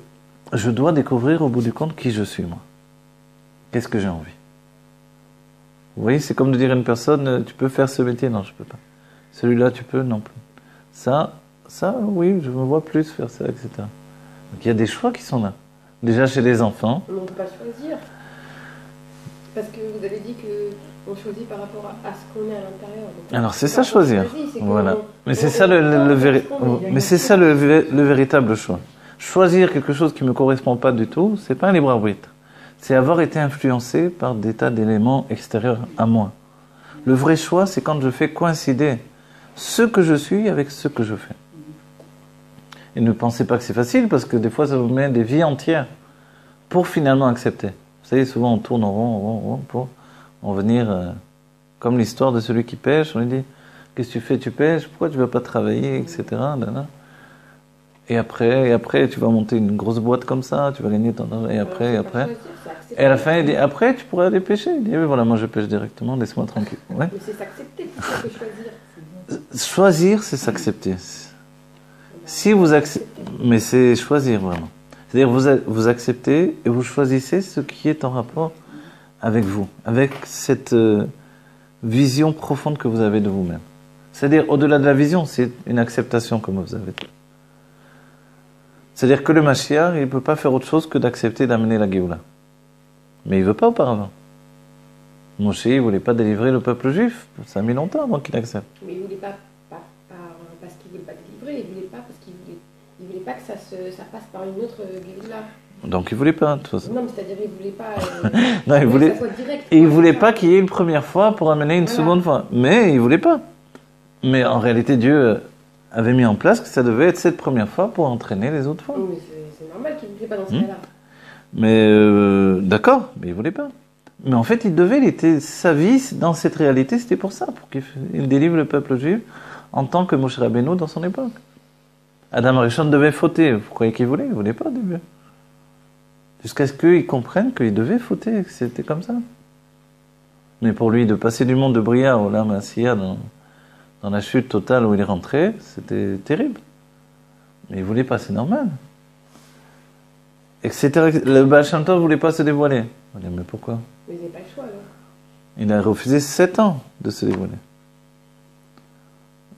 je dois découvrir au bout du compte qui je suis, moi. Qu'est-ce que j'ai envie? Vous voyez, c'est comme de dire à une personne, tu peux faire ce métier? Non, je peux pas. Celui-là, tu peux? Non plus. Ça, oui, je me vois plus faire ça, etc. Donc il y a des choix qui sont là. Déjà chez les enfants. Mais on ne peut pas choisir. Parce que vous avez dit qu'on choisit par rapport à ce qu'on est à l'intérieur. Donc, alors c'est ça choisir. Voilà. Mais c'est ça Mais c'est ça le véritable choix. Choisir quelque chose qui me correspond pas du tout, c'est pas un libre arbitre. C'est avoir été influencé par des tas d'éléments extérieurs à moi. Le vrai choix, c'est quand je fais coïncider ce que je suis avec ce que je fais. Et ne pensez pas que c'est facile, parce que des fois, ça vous met des vies entières pour finalement accepter. Vous savez, souvent, on tourne en rond pour en venir... comme l'histoire de celui qui pêche, on lui dit « Qu'est-ce que tu fais? Tu pêches? Pourquoi tu ne vas pas travailler? Etc. » Et après, tu vas monter une grosse boîte comme ça, tu vas gagner ton argent, et après. Et à la fin, il dit « Après, tu pourrais aller pêcher. » Il dit « Oui, voilà, moi je pêche directement, laisse-moi tranquille. » Ouais. Mais c'est s'accepter, c'est ça que choisir. Choisir, c'est s'accepter. Si vous acceptez, mais c'est choisir vraiment. C'est-à-dire vous acceptez et vous choisissez ce qui est en rapport avec vous, avec cette vision profonde que vous avez de vous-même. C'est-à-dire, au-delà de la vision, c'est une acceptation, comme vous avez dit. C'est-à-dire que le Mashiach, il ne peut pas faire autre chose que d'accepter d'amener la Géoula. Mais il ne veut pas auparavant. Moshe, il ne voulait pas délivrer le peuple juif. Ça a mis longtemps avant qu'il accepte. Mais il ne voulait pas parce qu'il ne voulait pas délivrer, il ne voulait pas parce qu'il voulait pas que ça passe par une autre Géoula. Donc il ne voulait pas, de toute façon. Non, mais c'est-à-dire il ne voulait pas non, il voulait... que ça soit direct. Et il ne voulait pas qu'il y ait une première fois pour amener une seconde fois. Mais il ne voulait pas. Mais en réalité, Dieu avait mis en place que ça devait être cette première fois pour entraîner les autres fois. Oui, mais c'est normal qu'il ne voulait pas dans ce cas-là. Mais d'accord, mais il ne voulait pas. Mais en fait, sa vie dans cette réalité, c'était pour ça, pour qu'il délivre le peuple juif en tant que Moshe Rabbeinu dans son époque. Adam Arishon devait fauter. Vous croyez qu'il voulait? Il ne voulait pas au début. Jusqu'à ce qu'il comprenne qu'il devait fauter, que c'était comme ça. Mais pour lui, de passer du monde de Bria au Lama Asiya dans la chute totale où il est rentré, c'était terrible. Mais il ne voulait pas, c'est normal. Le Baal Shem Tov ne voulait pas se dévoiler. On dit, mais pourquoi? Mais il n'avait pas le choix, alors. Il a refusé 7 ans de se dévoiler.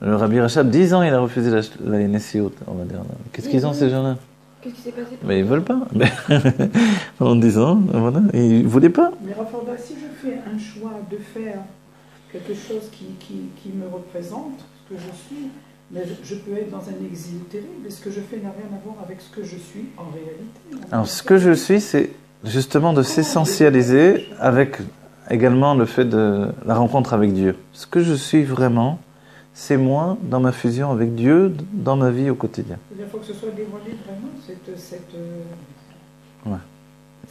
Le Rabbi Rachab, 10 ans, il a refusé la Nessiut, on va dire. Qu'est-ce qu'ils ont, ces gens-là? Qu'est-ce qui s'est passé? Mais ils ne veulent pas. Mais en 10 ans, voilà, ils ne voulaient pas. Mais Raforda, si je fais un choix de faire quelque chose qui me représente, ce que je suis, mais je peux être dans un exil terrible, et ce que je fais n'a rien à voir avec ce que je suis en réalité. Alors, ce que je suis, c'est justement de s'essentialiser avec également le fait de la rencontre avec Dieu. Ce que je suis vraiment, c'est moi dans ma fusion avec Dieu, dans ma vie au quotidien. Il faut que ce soit dévoilé vraiment,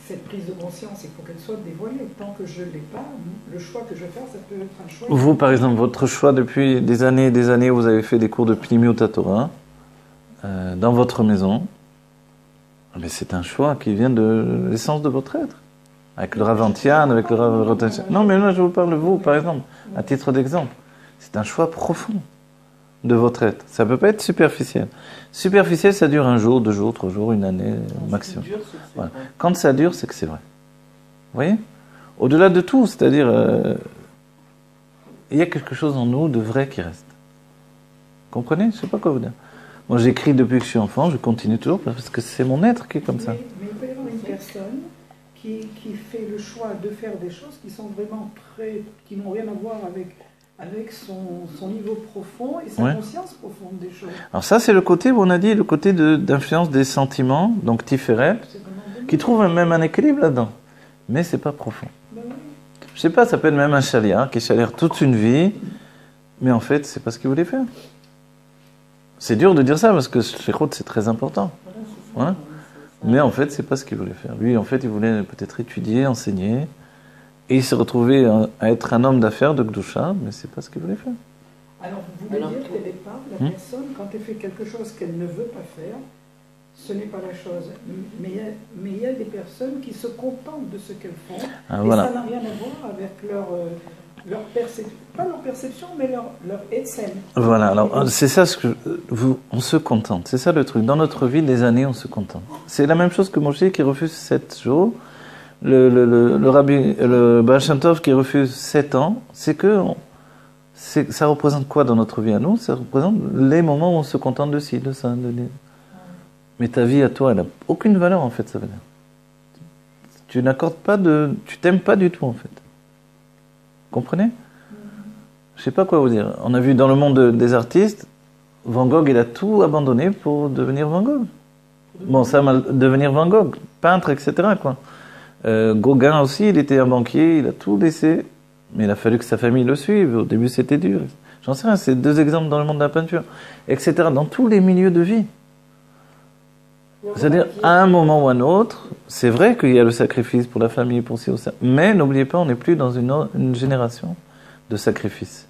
cette prise de conscience, il faut qu'elle soit dévoilée. Tant que je ne l'ai pas, le choix que je vais faire, ça peut être un choix. Vous, par exemple, votre choix depuis des années et des années, vous avez fait des cours de Pnimiut Torah dans votre maison, mais c'est un choix qui vient de l'essence de votre être. Avec le Rav Antian, avec le Rav Rotenstein. Non, mais là, je vous parle de vous, par exemple, à titre d'exemple. C'est un choix profond de votre être. Ça ne peut pas être superficiel. Superficiel, ça dure 1 jour, 2 jours, 3 jours, 1 année maximum. Voilà. Quand ça dure, c'est que c'est vrai. Vous voyez? Au-delà de tout, c'est-à-dire, il y a quelque chose en nous de vrai qui reste. Vous comprenez? Je ne sais pas quoi vous dire. Moi, j'écris depuis que je suis enfant, je continue toujours, parce que c'est mon être qui est comme ça. Mais il peut y avoir une personne qui fait le choix de faire des choses qui sont vraiment qui n'ont rien à voir avec avec son niveau profond et sa Ouais. conscience profonde des choses. Alors ça, c'est le côté où on a dit, le côté d'influence des sentiments, donc Tiferet, C'est vraiment dommage. qui trouve même un équilibre là-dedans. Mais c'est pas profond. Ben oui. Je sais pas, ça peut être même un chaliar qui chalière toute une vie, mais en fait, c'est pas ce qu'il voulait faire. C'est dur de dire ça parce que Shlichut, c'est très important. Voilà, c'est ça. Ouais. Mais en fait, c'est pas ce qu'il voulait faire. Lui, en fait, il voulait peut-être étudier, enseigner, et il s'est retrouvé à être un homme d'affaires de Gdusha, mais c'est pas ce qu'il voulait faire. Alors, vous voulez Alors dire que- qu'elle est pas, la personne, quand elle fait quelque chose qu'elle ne veut pas faire, ce n'est pas la chose. Mais il y a des personnes qui se contentent de ce qu'elles font, Ah, et voilà. ça n'a rien à voir avec leur perception, pas leur perception, mais leur etsem. Voilà, alors c'est ça ce que on se contente, c'est ça le truc. Dans notre vie, des années, on se contente. C'est la même chose que Moshe qui refuse 7 jours, le rabbi, le Baal Shem Tov qui refuse 7 ans. C'est que ça représente quoi dans notre vie à nous? Ça représente les moments où on se contente de ci, de ça, de li. Mais ta vie à toi, elle n'a aucune valeur en fait, ça veut dire. Tu n'accordes pas tu t'aimes pas du tout en fait. Comprenez? Je sais pas quoi vous dire. On a vu dans le monde des artistes, Van Gogh, il a tout abandonné pour devenir Van Gogh. Bon, ça, devenir Van Gogh, peintre, etc. quoi. Gauguin aussi, il était un banquier, il a tout laissé, mais il a fallu que sa famille le suive. Au début, c'était dur. J'en sais rien, c'est 2 exemples dans le monde de la peinture, etc. Dans tous les milieux de vie. C'est-à-dire, à un moment ou à un autre, c'est vrai qu'il y a le sacrifice pour la famille, pour ci ou ça, mais n'oubliez pas, on n'est plus dans une génération de sacrifice.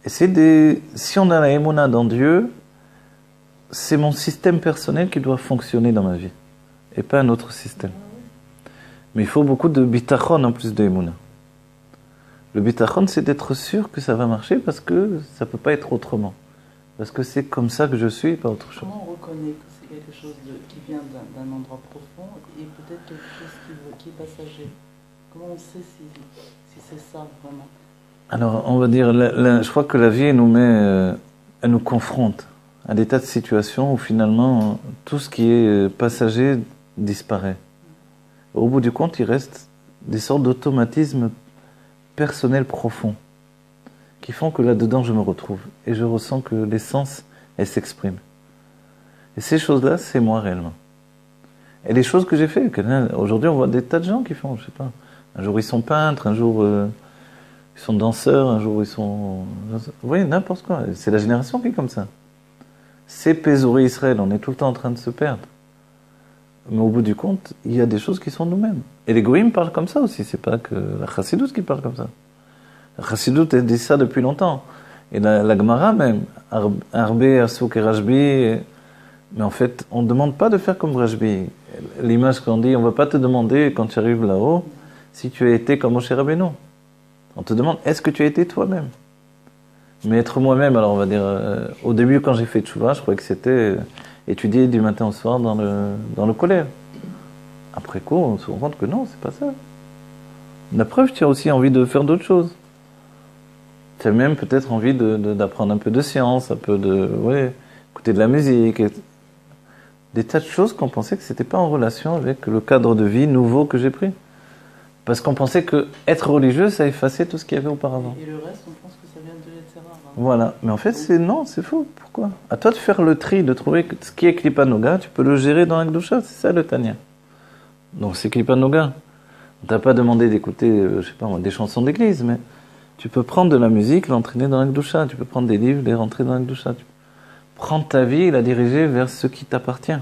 Et si on a la émouna dans Dieu, c'est mon système personnel qui doit fonctionner dans ma vie, et pas un autre système. Mais il faut beaucoup de bitachon en plus de émouna. Le bitachon, c'est d'être sûr que ça va marcher parce que ça peut pas être autrement. Parce que c'est comme ça que je suis, pas autre chose. Comment on reconnaît que c'est quelque chose qui vient d'un endroit profond et peut-être quelque chose qui est passager? Comment on sait si c'est ça vraiment? Alors, on va dire, je crois que la vie, elle nous confronte à des tas de situations où finalement, tout ce qui est passager disparaît. Au bout du compte, il reste des sortes d'automatismes personnels profonds qui font que là-dedans, je me retrouve. Et je ressens que l'essence, elle s'exprime. Et ces choses-là, c'est moi réellement. Et les choses que j'ai fait, aujourd'hui, on voit des tas de gens qui font, je sais pas, un jour ils sont peintres, un jour ils sont danseurs, un jour ils sont... Vous voyez, n'importe quoi. C'est la génération qui est comme ça. C'est Pézouré Israël, on est tout le temps en train de se perdre. Mais au bout du compte, il y a des choses qui sont nous-mêmes. Et les goïms parlent comme ça aussi, c'est pas que la chassidoute qui parle comme ça. La chassidoute, elle dit ça depuis longtemps. Et la Gemara même, Arbé, Assouk et Rajbi... Mais en fait, on ne demande pas de faire comme Rajbi. L'image qu'on dit, on ne va pas te demander, quand tu arrives là-haut, si tu as été comme Moshe Rabbeinu. On te demande, est-ce que tu as été toi-même? Mais être moi-même, alors on va dire, au début, quand j'ai fait Tchouva, je croyais que c'était étudier du matin au soir dans le collège. Après quoi, on se rend compte que non, c'est pas ça. La preuve, tu as aussi envie de faire d'autres choses. Tu as même peut-être envie d'apprendre un peu de science, un peu écouter de la musique, des tas de choses qu'on pensait que c'était pas en relation avec le cadre de vie nouveau que j'ai pris. Parce qu'on pensait que être religieux, ça effaçait tout ce qu'il y avait auparavant. Et le reste, on pense que ça vient de l'Etzera. Voilà. Mais en fait, c'est faux. Pourquoi? À toi de faire le tri, de trouver que ce qui est Klippa Noga, tu peux le gérer dans la Gdusha. C'est ça le Tanya. Donc c'est Klippa Noga. On t'a pas demandé d'écouter, je sais pas moi, des chansons d'église, mais tu peux prendre de la musique, l'entraîner dans la Gdusha. Tu peux prendre des livres, les rentrer dans la Gdusha. Tu peux prendre ta vie et la diriger vers ce qui t'appartient.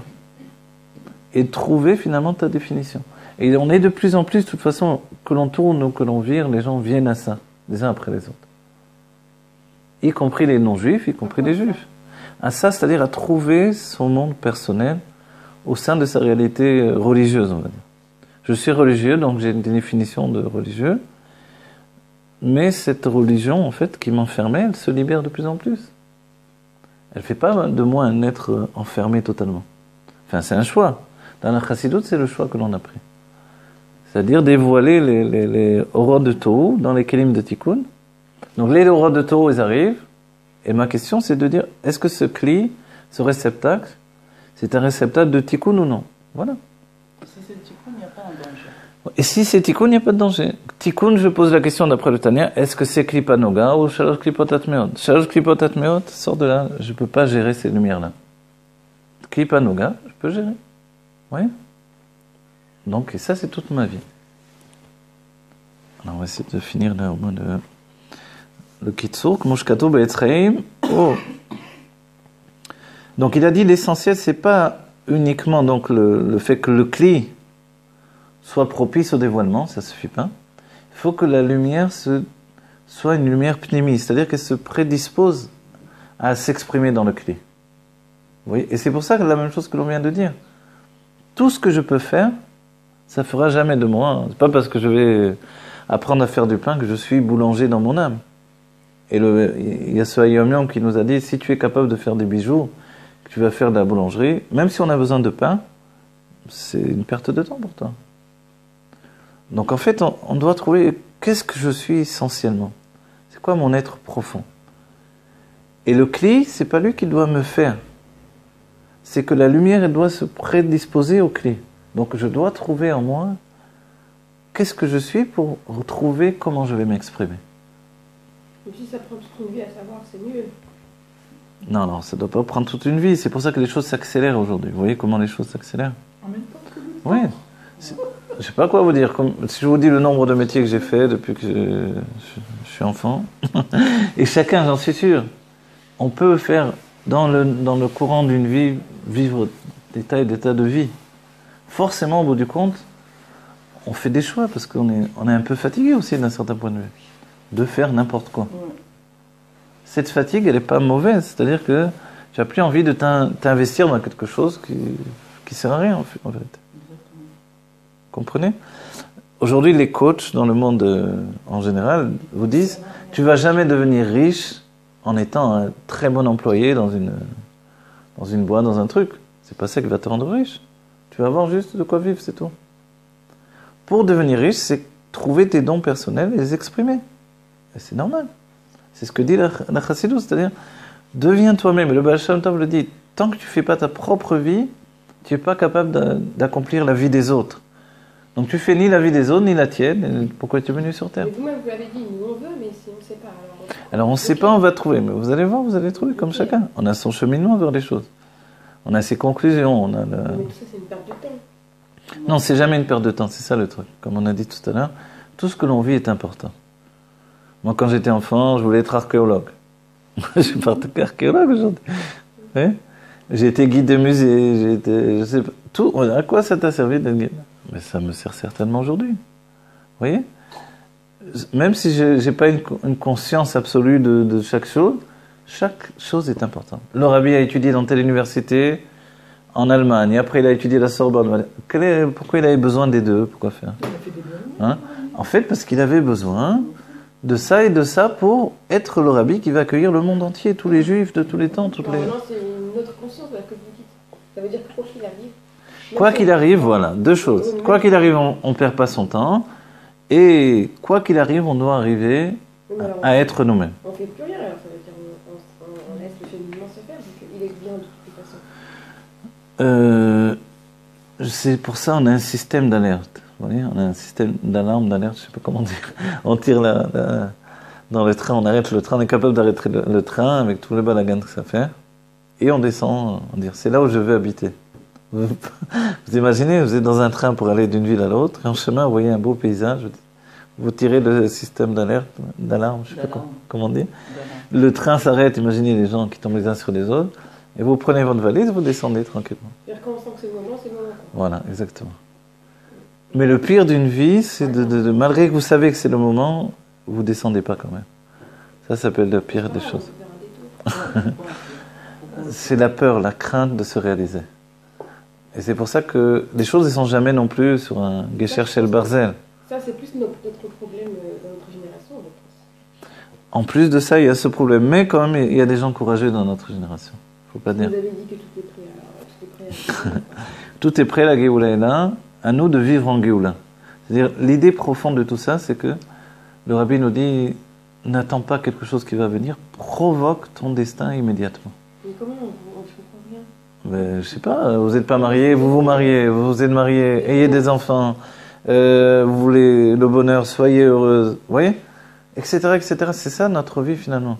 Et trouver finalement ta définition. Et on est de plus en plus, de toute façon, que l'on tourne ou que l'on vire, les gens viennent à ça, les uns après les autres. Y compris les non-juifs, y compris les juifs. À ça, c'est-à-dire à trouver son monde personnel au sein de sa réalité religieuse, on va dire. Je suis religieux, donc j'ai une définition de religieux, mais cette religion, en fait, qui m'enfermait, elle se libère de plus en plus. Elle ne fait pas de moi un être enfermé totalement. Enfin, c'est un choix. Dans la chassidoute, c'est le choix que l'on a pris. C'est-à-dire dévoiler les horreurs de Tohu dans les kelim de Tikkun. Donc les horreurs de Tohu, elles arrivent. Et ma question, c'est de dire, est-ce que ce cli, ce réceptacle, c'est un réceptacle de Tikkun ou non? Voilà. Si c'est le Tikkun, il n'y a pas un danger. Et si c'est tikkun, il n'y a pas de danger. Tikkun, je pose la question d'après le Tanya, est-ce que c'est klipa noga ou shalosh klipot atmeot? Shalosh klipot atmeot, sort de là, je ne peux pas gérer ces lumières-là. Klipa noga, je peux gérer. Oui. Donc, et ça, c'est toute ma vie. Alors, on va essayer de finir là au moins le Kitsur, Mushkato Be'etzreim. Oh. Donc, il a dit l'essentiel, c'est pas uniquement donc le fait que le Kli soit propice au dévoilement, ça ne suffit pas. Il faut que la lumière soit une lumière pnimi, c'est-à-dire qu'elle se prédispose à s'exprimer dans le Kli. Vous voyez? Et c'est pour ça que la même chose que l'on vient de dire. Tout ce que je peux faire, ça ne fera jamais de moi. C'est pas parce que je vais apprendre à faire du pain que je suis boulanger dans mon âme. Et il y a ce Hayom Yom qui nous a dit, si tu es capable de faire des bijoux, que tu vas faire de la boulangerie, même si on a besoin de pain, c'est une perte de temps pour toi. Donc en fait, on doit trouver qu'est-ce que je suis essentiellement. C'est quoi mon être profond? Et le Kli, c'est pas lui qui doit me faire. C'est que la lumière, elle doit se prédisposer au Kli. Donc je dois trouver en moi qu'est-ce que je suis pour retrouver comment je vais m'exprimer. Et si ça prend toute une vie à savoir, c'est mieux. Non, ça ne doit pas prendre toute une vie. C'est pour ça que les choses s'accélèrent aujourd'hui. Vous voyez comment les choses s'accélèrent? En même temps que lui. Oui. Je ne sais pas quoi vous dire. Si je vous dis le nombre de métiers que j'ai fait depuis que je suis enfant, et chacun, j'en suis sûr, on peut faire dans le courant d'une vie, vivre des tas et des tas de vies. Forcément, au bout du compte, on fait des choix parce qu'on est un peu fatigué aussi d'un certain point de vue, de faire n'importe quoi. Ouais. Cette fatigue, elle n'est pas mauvaise, c'est-à-dire que tu n'as plus envie de t'investir dans quelque chose qui ne sert à rien en vérité. Comprenez? Aujourd'hui, les coachs dans le monde en général vous disent tu ne vas jamais devenir riche en étant un très bon employé dans une boîte, dans un truc. C'est pas ça qui va te rendre riche. Tu vas avoir juste de quoi vivre, c'est tout. Pour devenir riche, c'est trouver tes dons personnels et les exprimer. Et c'est normal. C'est ce que dit la Chassidut, c'est-à-dire deviens toi-même. Et le Baal Shem Tov le dit, tant que tu ne fais pas ta propre vie, tu n'es pas capable d'accomplir la vie des autres. Donc tu fais ni la vie des autres, ni la tienne. Pourquoi tu es venu sur Terre? Mais vous-même, vous l'avez dit, nous on veut, mais si on ne sait pas. Alors on ne sait pas, on va trouver. Mais vous allez voir, vous allez trouver comme chacun. On a son cheminement vers les choses. On a ses conclusions. On a Mais tout ça, c'est une perte de temps. Non, c'est jamais une perte de temps, c'est ça le truc. Comme on a dit tout à l'heure, tout ce que l'on vit est important. Moi, quand j'étais enfant, je voulais être archéologue. Je suis pas archéologue aujourd'hui. Oui, j'ai été guide de musée, j'ai été, je sais pas, tout. À quoi ça t'a servi d'être guide? Mais ça me sert certainement aujourd'hui. Vous voyez? Même si je n'ai pas une conscience absolue de chaque chose est importante. Le Rabbi a étudié dans telle université en Allemagne, et après il a étudié la Sorbonne. Pourquoi il avait besoin des deux? Pourquoi faire? Hein? En fait, parce qu'il avait besoin de ça et de ça pour être le Rabbi qui va accueillir le monde entier, tous les Juifs de tous les temps. Maintenant, c'est une autre conscience là, que vous dites. Ça veut dire que quoi qu'il arrive. Quoi qu'il arrive, voilà, deux choses. Quoi qu'il arrive, on ne perd pas son temps. Et quoi qu'il arrive, on doit arriver à être nous-mêmes. On ne fait plus rien, alors ça veut dire on laisse le cheminement se faire, parce qu'il est bien de toute façon. C'est pour ça qu'on a un système d'alerte. Vous voyez, on a un système d'alarme, d'alerte, je ne sais pas comment dire. On tire dans le train, on arrête le train, on est capable d'arrêter le train avec tout le balagan que ça fait. Et on descend, on dit, c'est là où je veux habiter. Vous imaginez, vous êtes dans un train pour aller d'une ville à l'autre, et en chemin, vous voyez un beau paysage, vous tirez le système d'alerte, d'alarme, je ne sais pas comment dire. Le train s'arrête, imaginez les gens qui tombent les uns sur les autres, et vous prenez votre valise, vous descendez tranquillement. C'est-à-dire quand on sent que c'est le moment, c'est le moment. Voilà, exactement. Mais le pire d'une vie, c'est malgré que vous savez que c'est le moment, vous ne descendez pas quand même. Ça s'appelle le pire des choses. C'est la peur, la crainte de se réaliser. Et c'est pour ça que les choses ne sont jamais non plus sur un Gesher Shel Barzel. Ça, c'est plus notre problème dans notre génération, je pense. En plus de ça, il y a ce problème. Mais quand même, il y a des gens courageux dans notre génération. Il ne faut pas dire. Vous avez dit que tout est prêt à... Tout est prêt, la Géoula est là. À nous de vivre en Géoula. C'est-à-dire, l'idée profonde de tout ça, c'est que le Rabbi nous dit, n'attends pas quelque chose qui va venir, provoque ton destin immédiatement. Mais comment on se comprend bien? Mais, je sais pas, vous n'êtes pas marié, vous vous mariez, vous êtes marié, ayez des enfants, vous voulez le bonheur, soyez heureuse, vous voyez, etc., etc. C'est ça notre vie finalement.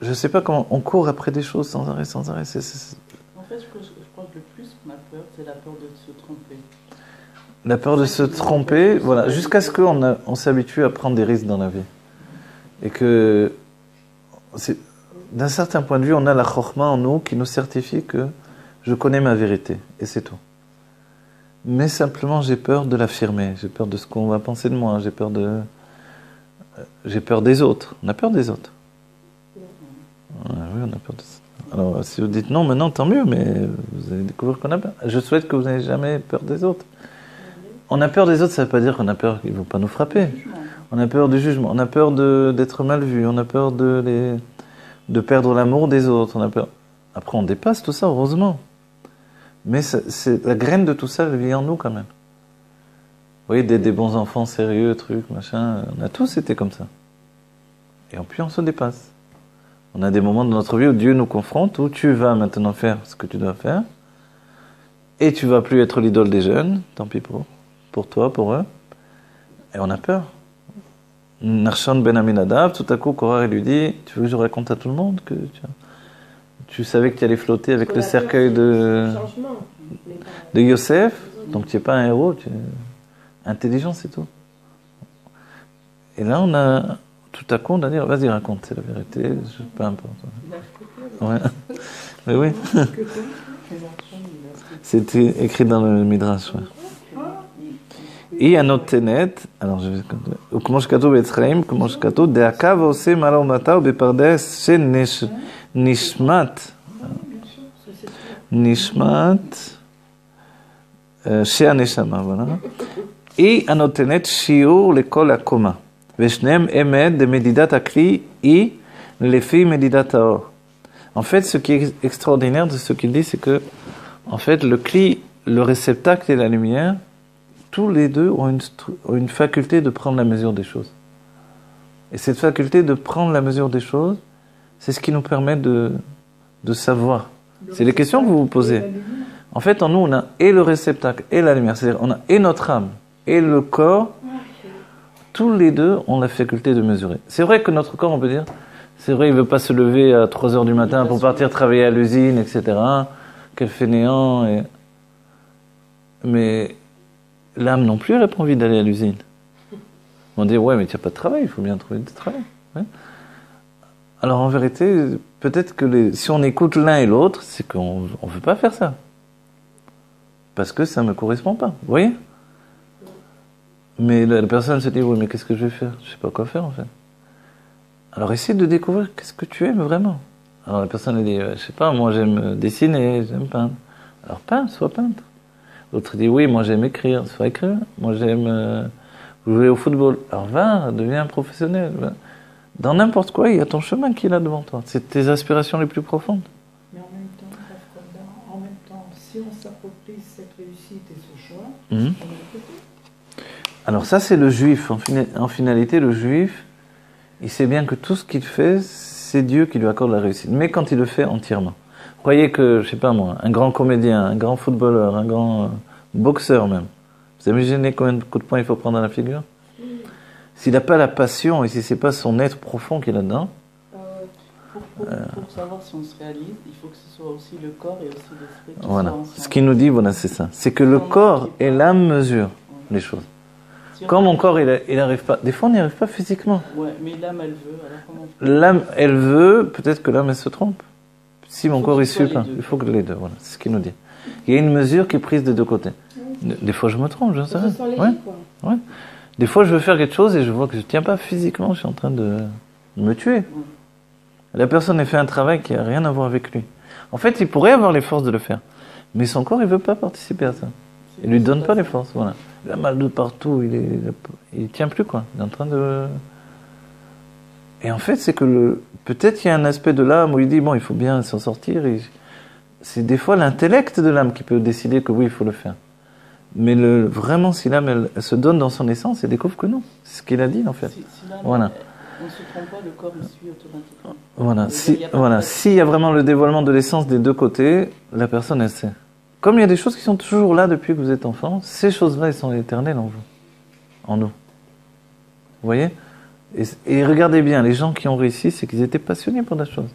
Je ne sais pas comment on court après des choses sans arrêt, sans arrêt. En fait, je crois que le plus qu'on a peur, c'est la peur de se tromper. La peur de se tromper, voilà, jusqu'à ce qu'on s'habitue à prendre des risques dans la vie. Et que, d'un certain point de vue, on a la chokhma en nous qui nous certifie que je connais ma vérité, et c'est tout. Mais simplement, j'ai peur de l'affirmer, j'ai peur de ce qu'on va penser de moi, j'ai peur des autres. On a peur des autres. Oui, on a peur de ça. Alors, si vous dites non, maintenant, tant mieux, mais vous allez découvrir qu'on a peur. Je souhaite que vous n'ayez jamais peur des autres. On a peur des autres, ça ne veut pas dire qu'on a peur qu'ils ne vont pas nous frapper. On a peur du jugement, on a peur d'être mal vu, on a peur de perdre l'amour des autres. On a peur. Après, on dépasse tout ça, heureusement. Mais la graine de tout ça, elle vit en nous quand même. Vous voyez, des bons enfants sérieux, trucs, machin, on a tous été comme ça. Et puis on se dépasse. On a des moments de notre vie où Dieu nous confronte, où tu vas maintenant faire ce que tu dois faire, et tu vas plus être l'idole des jeunes, tant pis pour toi, pour eux. Et on a peur. Narshon ben Aminadab, tout à coup, Korah lui dit, tu veux que je raconte à tout le monde que tu savais que tu allais flotter avec le cercueil de Yosef, donc tu n'es pas un héros, tu es intelligent, c'est tout. Et là, tout à coup, on a dit, vas-y, raconte, c'est la vérité, peu importe. Ouais. Mais oui. C'était écrit dans le Midrash, ouais. Et un autre ténet, alors je vais ou comment je katoub etzraim, comment je katoub de akav ose mala umata ou bepardes chez nishmat chez aneshama, voilà. Et un autre ténet shiur lekol akoma, veshnem emed de medidat akli et lefi medidat aor. En fait, ce qui est extraordinaire de ce qu'il dit, c'est que, en fait, le cli, le réceptacle et la lumière, tous les deux ont une faculté de prendre la mesure des choses. Et cette faculté de prendre la mesure des choses, c'est ce qui nous permet de savoir. C'est les questions que vous vous posez. En fait, en nous, on a et le réceptacle et la lumière. C'est-à-dire, on a et notre âme et le corps. Tous les deux ont la faculté de mesurer. C'est vrai que notre corps, on peut dire, c'est vrai, il ne veut pas se lever à 3 heures du matin pour partir travailler à l'usine, etc. Quel fainéant. Mais l'âme non plus, elle n'a pas envie d'aller à l'usine. On dit, ouais, mais tu n'as pas de travail, il faut bien trouver du travail. Ouais. Alors en vérité, peut-être que si on écoute l'un et l'autre, c'est qu'on ne veut pas faire ça. Parce que ça ne me correspond pas. Vous voyez ? Mais la personne se dit, oui, mais qu'est-ce que je vais faire ? Je ne sais pas quoi faire en fait. Alors essaie de découvrir qu'est-ce que tu aimes vraiment. Alors la personne elle dit, je sais pas, moi j'aime dessiner, j'aime peindre. Alors peins, sois peintre. L'autre dit, oui, moi j'aime écrire, sois écrivain. Moi j'aime jouer au football. Alors va, deviens un professionnel. Va. Dans n'importe quoi, il y a ton chemin qui est là devant toi. C'est tes aspirations les plus profondes. Mais en même temps, si on s'approprie cette réussite et ce choix, on est de côté. Alors ça c'est le juif. En finalité, le juif, il sait bien que tout ce qu'il fait, c'est Dieu qui lui accorde la réussite. Mais quand il le fait entièrement. Croyez que, je sais pas moi, un grand comédien, un grand footballeur, un grand boxeur même. Vous imaginez combien de coups de poing il faut prendre dans la figure ? S'il n'a pas la passion et si c'est pas son être profond qui est là-dedans. Pour savoir si on se réalise, il faut que ce soit aussi le corps et aussi l'esprit qui voilà. soient ensemble. Ce qu'il nous dit, voilà, c'est ça. C'est que le corps et l'âme mesurent les choses. Quand mon corps, il n'arrive pas... Des fois, on n'y arrive pas physiquement. Ouais, mais l'âme, elle veut. Alors comment on fait ? L'âme, elle veut, peut-être que l'âme, elle se trompe. Si mon corps, il suit pas. Il faut que les deux, voilà. C'est ce qu'il nous dit. Il y a une mesure qui est prise des deux côtés. Des fois, je me trompe, je sais rien. Ouais. Des fois, je veux faire quelque chose et je vois que je ne tiens pas physiquement, je suis en train de me tuer. La personne a fait un travail qui n'a rien à voir avec lui. En fait, il pourrait avoir les forces de le faire. Mais son corps, il ne veut pas participer à ça. Il ne lui donne pas les forces, voilà. Il a mal de partout, il ne tient plus, quoi. Il est en train de... Et en fait, c'est que peut-être il y a un aspect de l'âme où il dit, bon, il faut bien s'en sortir. C'est des fois l'intellect de l'âme qui peut décider que oui, il faut le faire. Mais vraiment, si l'âme, elle se donne dans son essence, elle découvre que non. C'est ce qu'il a dit, en fait. Si l'âme, voilà. On ne se trompe pas, le corps il suit automatiquement. Voilà. S'il y a vraiment le dévoilement de l'essence des deux côtés, la personne, elle sait. Comme il y a des choses qui sont toujours là depuis que vous êtes enfant, ces choses-là, elles sont éternelles en vous, en nous. Vous voyez? Et regardez bien, les gens qui ont réussi, c'est qu'ils étaient passionnés par la chose.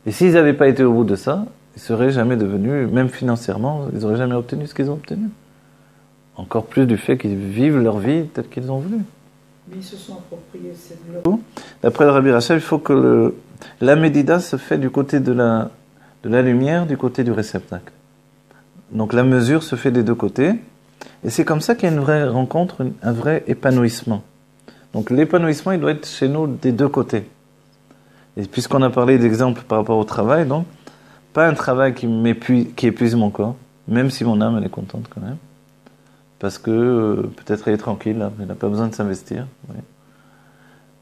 Et s'ils n'avaient pas été au bout de ça, ils ne seraient jamais devenus, même financièrement, ils n'auraient jamais obtenu ce qu'ils ont obtenu. Encore plus du fait qu'ils vivent leur vie telle qu'ils ont voulu. Mais ils se sont appropriés cette gloire. D'après le Rabbi Rachel, il faut que la médida se fait du côté de la lumière, du côté du réceptacle. Donc la mesure se fait des deux côtés. Et c'est comme ça qu'il y a une vraie rencontre, un vrai épanouissement. Donc l'épanouissement, il doit être chez nous des deux côtés. Et puisqu'on a parlé d'exemples par rapport au travail, donc, pas un travail qui épuise mon corps, même si mon âme, elle est contente quand même. Parce que peut-être elle est tranquille, là, elle n'a pas besoin de s'investir. Oui.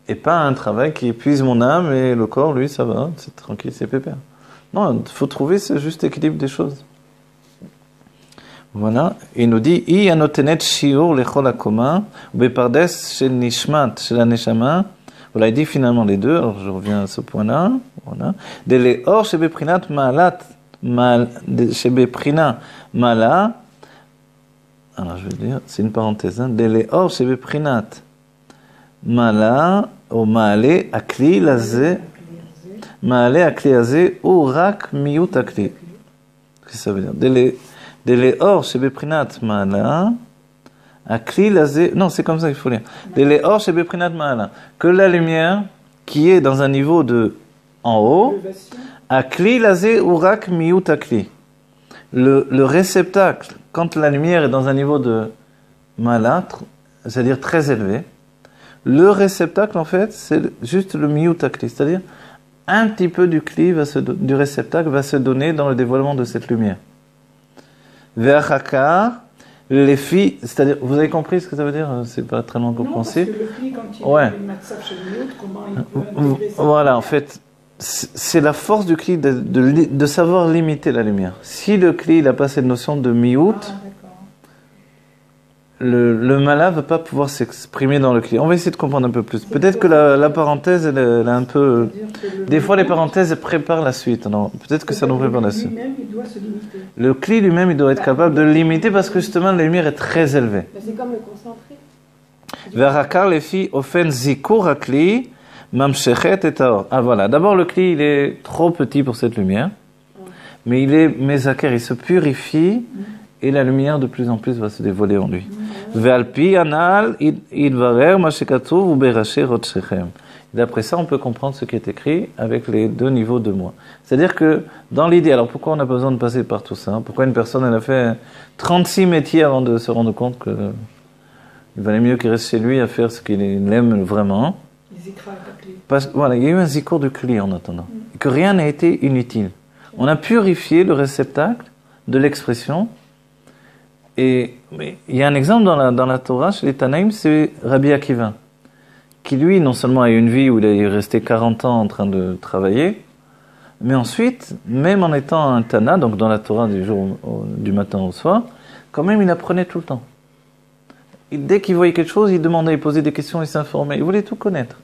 Et pas un travail qui épuise mon âme et le corps, lui, ça va, c'est tranquille, c'est pépère. Non, il faut trouver ce juste équilibre des choses. Voilà, il nous dit I anotenet shiur lechol hakoma bepardes shel nishmat shel haneshama. Voilà, il dit finalement les deux. Alors je reviens à ce point-là. Voilà, deleor shebeprinat maalat shebeprinat mala. Alors je vais dire, c'est une parenthèse. Hein, deleor shebeprinat mala ou maale akli laze maale akli laze ou rak miut akli. Qu'est-ce que ça veut dire? Deleor shebeprinat mala, akli lazé. Non, c'est comme ça qu'il faut lire. Deleor shebeprinat mala. Que la lumière qui est dans un niveau de en haut, akli lazé urak miut akli. Le réceptacle, quand la lumière est dans un niveau de mala, c'est-à-dire très élevé, le réceptacle en fait, c'est juste le miut akli, c'est-à-dire un petit peu du kli du réceptacle va se donner dans le dévoilement de cette lumière. Ve'achakar, les filles, c'est-à-dire, vous avez compris ce que ça veut dire? C'est pas très long compréhensible. Non, parce que le quand il ouais. a une matzav chez l'autre, comment il peut intégrer ça? Voilà, en fait, c'est la force du cli de savoir limiter la lumière. Si le cli n'a pas cette notion de mi-août, le mala ne va pas pouvoir s'exprimer dans le cli. On va essayer de comprendre un peu plus. Peut-être que la parenthèse, elle est un peu... Des fois, les parenthèses préparent la suite. Alors, peut-être que ça nous prépare la suite. Lui-même, il doit se limiter. Le cli lui-même, il doit être capable de le limiter parce que justement, la lumière est très élevée. C'est comme le concentré. Ve'rakar les filles offen zikur akli mamshechet et taor. Ah voilà, d'abord le cli, il est trop petit pour cette lumière, mais il est mezaker, il se purifie et la lumière de plus en plus va se dévoiler en lui. Ve'alpi anal idvarer mashekatuv uberaché rotshechem. D'après ça, on peut comprendre ce qui est écrit avec les deux niveaux de moi. C'est-à-dire que dans l'idée, alors pourquoi on a besoin de passer par tout ça? Pourquoi une personne elle a fait 36 métiers avant de se rendre compte que il valait mieux qu'il reste chez lui à faire ce qu'il aime vraiment? Parce que voilà, il y a eu un zikour du cli en attendant, que rien n'a été inutile. On a purifié le réceptacle de l'expression. Et il y a un exemple dans la Torah, chez les Tanaïm, c'est Rabbi Akiva, qui lui, non seulement a eu une vie où il est resté 40 ans en train de travailler, mais ensuite, même en étant un Tana, donc dans la Torah du matin au soir, quand même il apprenait tout le temps. Et dès qu'il voyait quelque chose, il demandait, il posait des questions, il s'informait, il voulait tout connaître.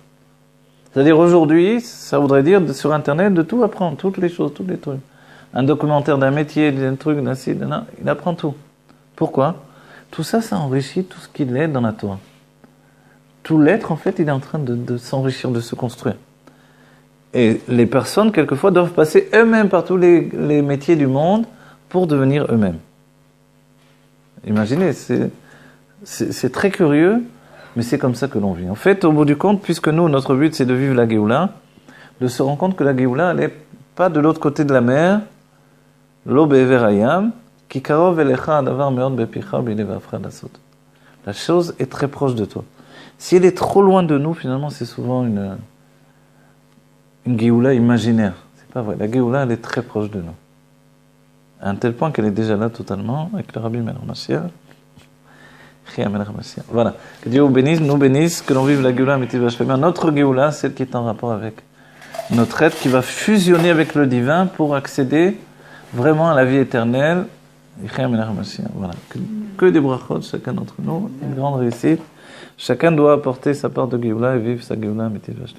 C'est-à-dire aujourd'hui, ça voudrait dire sur Internet de tout apprendre, toutes les choses, tous les trucs. Un documentaire d'un métier, d'un truc, d'un site, il apprend tout. Pourquoi? Tout ça, ça enrichit tout ce qu'il est dans la Torah. Tout l'être, en fait, il est en train de s'enrichir, de se construire. Et les personnes, quelquefois, doivent passer eux-mêmes par tous les métiers du monde pour devenir eux-mêmes. Imaginez, c'est très curieux, mais c'est comme ça que l'on vit. En fait, au bout du compte, puisque nous, notre but, c'est de vivre la Géoula, de se rendre compte que la Géoula, elle n'est pas de l'autre côté de la mer, l'eau be'everayam, ki karov elecha adavar meod bepicha b'ilevafra lasot. La chose est très proche de toi. Si elle est trop loin de nous, finalement, c'est souvent une Géoula imaginaire. C'est pas vrai. La Géoula, elle est très proche de nous. À un tel point qu'elle est déjà là totalement, avec le Rabbi Melech Mashiach. Voilà. Que Dieu nous bénisse, que l'on vive la Géoula Mitiv Hashem. Notre Géoula, celle qui est en rapport avec notre être, qui va fusionner avec le divin pour accéder vraiment à la vie éternelle. Voilà. Que des brachot, chacun d'entre nous, une grande réussite. Chacun doit apporter sa part de Géoula et vivre sa Géoula Mitiv Hashem.